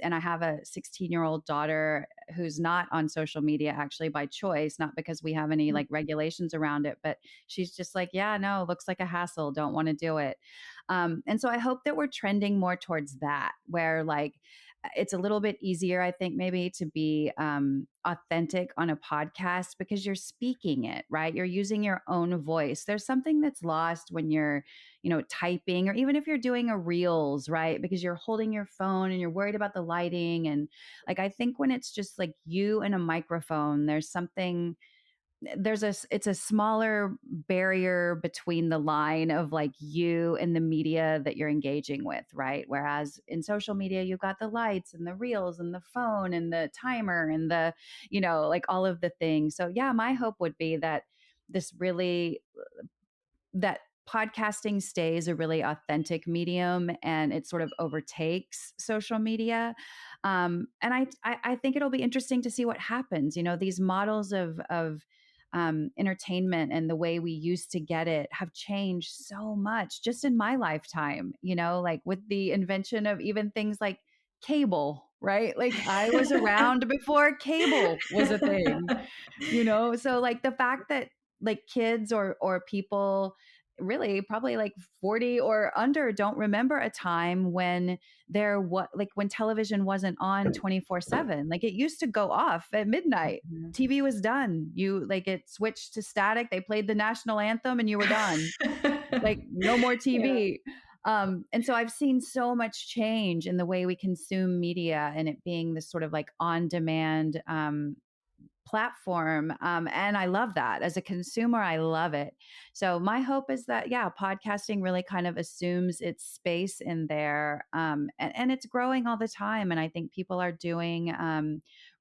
have a 16-year-old daughter who's not on social media actually by choice, not because we have any like regulations around it, but she's just like, yeah, no, looks like a hassle. Don't want to do it. And so I hope that we're trending more towards that, where like it's a little bit easier, I think, maybe to be authentic on a podcast because you're speaking it, right? You're using your own voice. There's something that's lost when you're, typing, or even if you're doing a reels, right? Because you're holding your phone and you're worried about the lighting. And like, I think when it's just like you and a microphone, it's a smaller barrier between the line of like you and the media that you're engaging with, right? Whereas in social media you've got the lights and the reels and the phone and the timer and the like all of the things. So yeah, my hope would be that this really that podcasting stays a really authentic medium and it sort of overtakes social media. And I think it'll be interesting to see what happens. These models of entertainment and the way we used to get it have changed so much just in my lifetime, like with the invention of even things like cable, right? Like I was around before cable was a thing, so like the fact that like kids or people really probably like 40 or under don't remember a time when when television wasn't on 24/7. Like it used to go off at midnight. TV was done. You like it switched to static, they played the national anthem and you were done. Like no more Yeah. TV. And so I've seen so much change in the way we consume media and it being this sort of like on demand platform. And I love that. As a consumer, I love it. So my hope is that, yeah, podcasting really kind of assumes its space in there. And it's growing all the time. And I think people are doing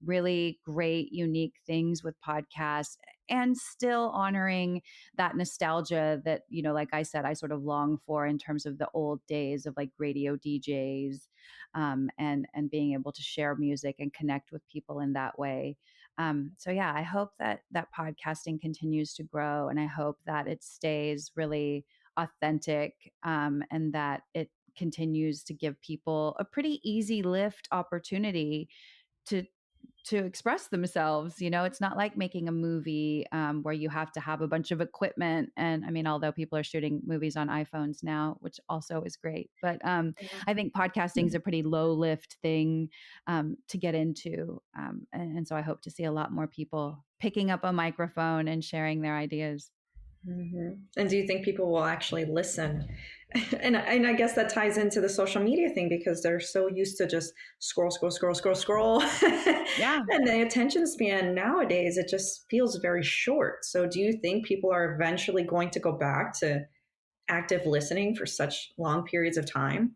really great, unique things with podcasts and still honoring that nostalgia that, like I said, I sort of long for in terms of the old days of like radio DJs and being able to share music and connect with people in that way. So yeah, I hope that podcasting continues to grow, and I hope that it stays really authentic, and that it continues to give people a pretty easy lift opportunity to express themselves. It's not like making a movie where you have to have a bunch of equipment. And I mean, although people are shooting movies on iPhones now, which also is great, but I think podcasting is a pretty low lift thing to get into. And so I hope to see a lot more people picking up a microphone and sharing their ideas. And do you think people will actually listen? And I guess that ties into the social media thing because they're so used to just scroll, scroll, scroll, scroll, scroll. Yeah. And the attention span nowadays, it just feels very short. So do you think people are eventually going to go back to active listening for such long periods of time?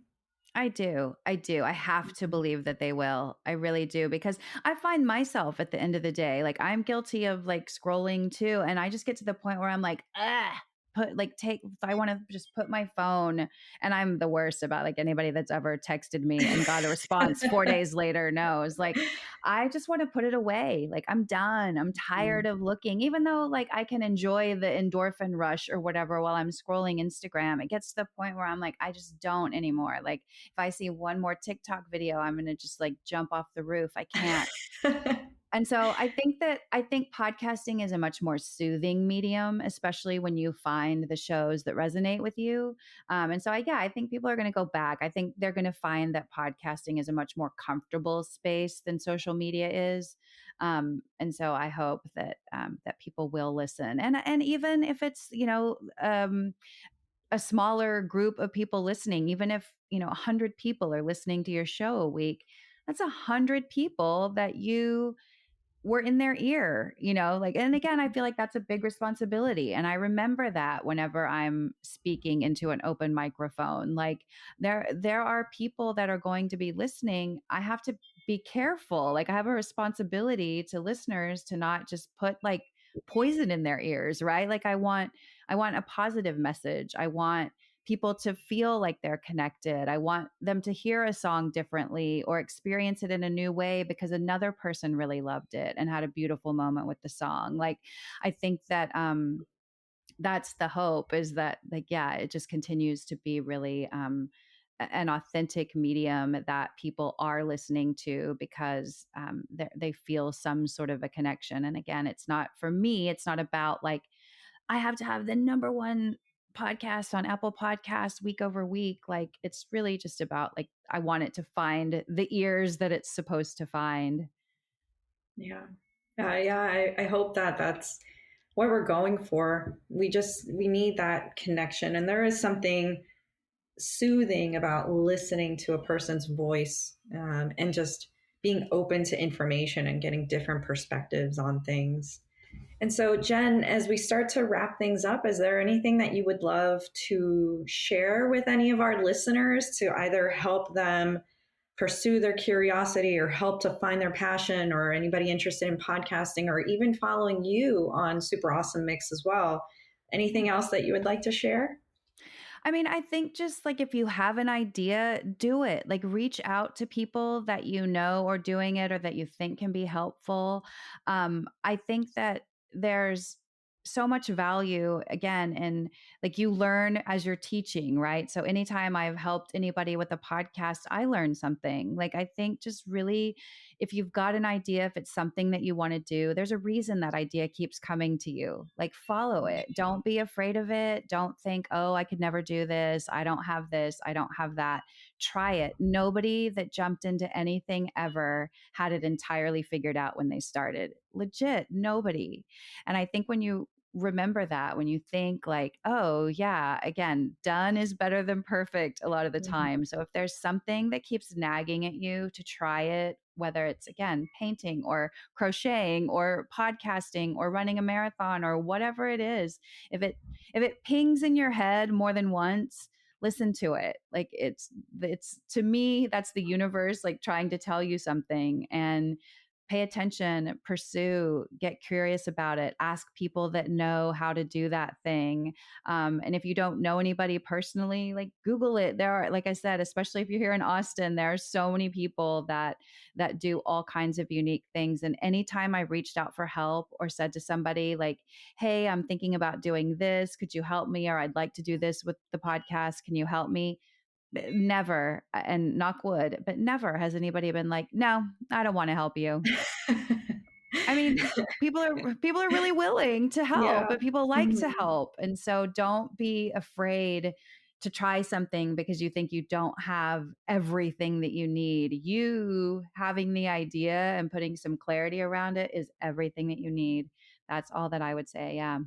I do. I do. I have to believe that they will. I really do because I find myself at the end of the day, like I'm guilty of like scrolling too. And I just get to the point where I'm like, ah. if I want to just put my phone, and I'm the worst about like anybody that's ever texted me and got a response 4 days later knows, like, I just want to put it away. Like, I'm done. I'm tired of looking, even though like I can enjoy the endorphin rush or whatever while I'm scrolling Instagram. It gets to the point where I'm like, I just don't anymore. Like, if I see one more TikTok video, I'm going to just like jump off the roof. I can't. And so I think podcasting is a much more soothing medium, especially when you find the shows that resonate with you. And so I think people are going to go back. I think they're going to find that podcasting is a much more comfortable space than social media is. And so I hope that that people will listen, and even if it's a smaller group of people listening, even if 100 people are listening to your show a week, that's 100 people that you were in their ear, like, and again, I feel like that's a big responsibility. And I remember that whenever I'm speaking into an open microphone, like there are people that are going to be listening. I have to be careful. Like, I have a responsibility to listeners to not just put like poison in their ears, right? Like, I want a positive message. I want people to feel like they're connected. I want them to hear a song differently or experience it in a new way because another person really loved it and had a beautiful moment with the song. Like, I think that that's the hope, is that, like, yeah, it just continues to be really an authentic medium that people are listening to because they feel some sort of a connection. And again, it's not, for me, it's not about like, I have to have the number one podcast on Apple Podcasts week over week. Like, it's really just about like, I want it to find the ears that it's supposed to find. Yeah. I hope that that's what we're going for. We need that connection. And there is something soothing about listening to a person's voice, and just being open to information and getting different perspectives on things. And so, Jenn, as we start to wrap things up, is there anything that you would love to share with any of our listeners to either help them pursue their curiosity or help to find their passion, or anybody interested in podcasting or even following you on Super Awesome Mix as well? Anything else that you would like to share? I mean, I think just like if you have an idea, do it. Like, reach out to people that you know are doing it or that you think can be helpful. I think that there's so much value again in, like, you learn as you're teaching, right? So anytime I've helped anybody with a podcast, I learn something. Like, I think just really, if you've got an idea, if it's something that you want to do, there's a reason that idea keeps coming to you. Like, follow it. Don't be afraid of it. Don't think, oh, I could never do this. I don't have this. I don't have that. Try it. Nobody that jumped into anything ever had it entirely figured out when they started. Legit, nobody. And I think when you remember that, when you think like, oh yeah, again, done is better than perfect a lot of the time. So if there's something that keeps nagging at you to try it, whether it's again painting or crocheting or podcasting or running a marathon or whatever it is, if it pings in your head more than once, listen to it. Like, it's to me, that's the universe like trying to tell you something. And pay attention, pursue, get curious about it, ask people that know how to do that thing. And if you don't know anybody personally, like, Google it. There are, like I said, especially if you're here in Austin, there are so many people that do all kinds of unique things. And anytime I reached out for help or said to somebody like, hey, I'm thinking about doing this, could you help me? Or I'd like to do this with the podcast, can you help me? Never, and knock wood, but never has anybody been like, no, I don't want to help you. I mean, people are really willing to help, Yeah. but people like Mhm. to help. And so don't be afraid to try something because you think you don't have everything that you need. You having the idea and putting some clarity around it is everything that you need. That's all that I would say. Yeah.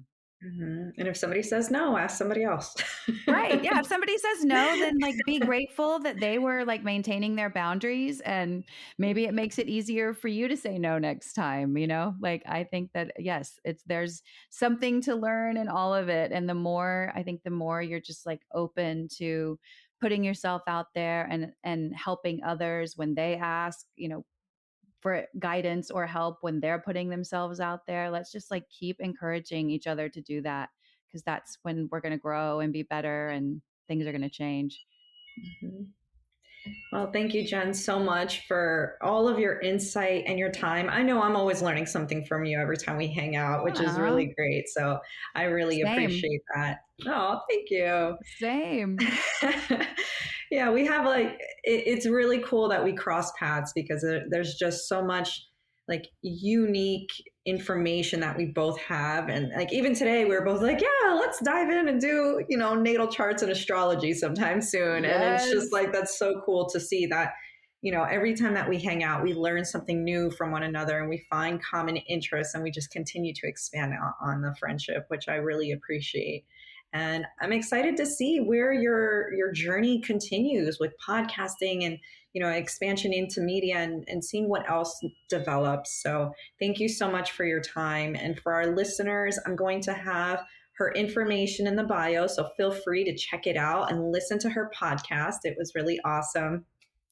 And if somebody says no, ask somebody else. Right. Yeah. If somebody says no, then like be grateful that they were like maintaining their boundaries, and maybe it makes it easier for you to say no next time, you know? Like, I think that yes, there's something to learn in all of it. And I think the more you're just like open to putting yourself out there and helping others when they ask, for guidance or help when they're putting themselves out there. Let's just like keep encouraging each other to do that, because that's when we're going to grow and be better and things are going to change. Mhm. Well, thank you, Jenn, so much for all of your insight and your time. I know I'm always learning something from you every time we hang out, which is Aw, really great. So I really same, appreciate that. Oh, thank you. same. Yeah, we have like, it's really cool that we cross paths because there's just so much like unique information that we both have. And like even today, we were both like, yeah, let's dive in and do, natal charts and astrology sometime soon. And it's just Yes. like, that's so cool to see that, every time that we hang out, we learn something new from one another and we find common interests and we just continue to expand on the friendship, which I really appreciate. And I'm excited to see where your journey continues with podcasting and expansion into media and seeing what else develops. So thank you so much for your time. And for our listeners, I'm going to have her information in the bio. So feel free to check it out and listen to her podcast. It was really awesome.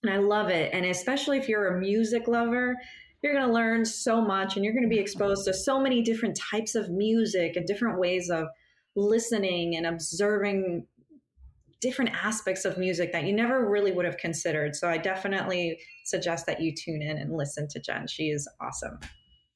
And I love it. And especially if you're a music lover, you're going to learn so much and you're going to be exposed to so many different types of music and different ways of listening and observing different aspects of music that you never really would have considered. So I definitely suggest that you tune in and listen to Jenn. She is awesome.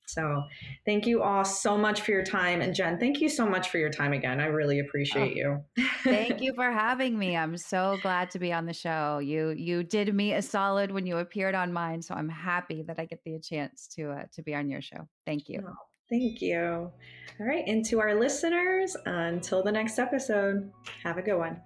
So thank you all so much for your time. And Jenn, thank you so much for your time again. I really Oh, appreciate you. thank you for having me. I'm so glad to be on the show. You did me a solid when you appeared on mine, so I'm happy that I get the chance to be on your show. Thank you. Oh, thank you. All right. And to our listeners, until the next episode, have a good one.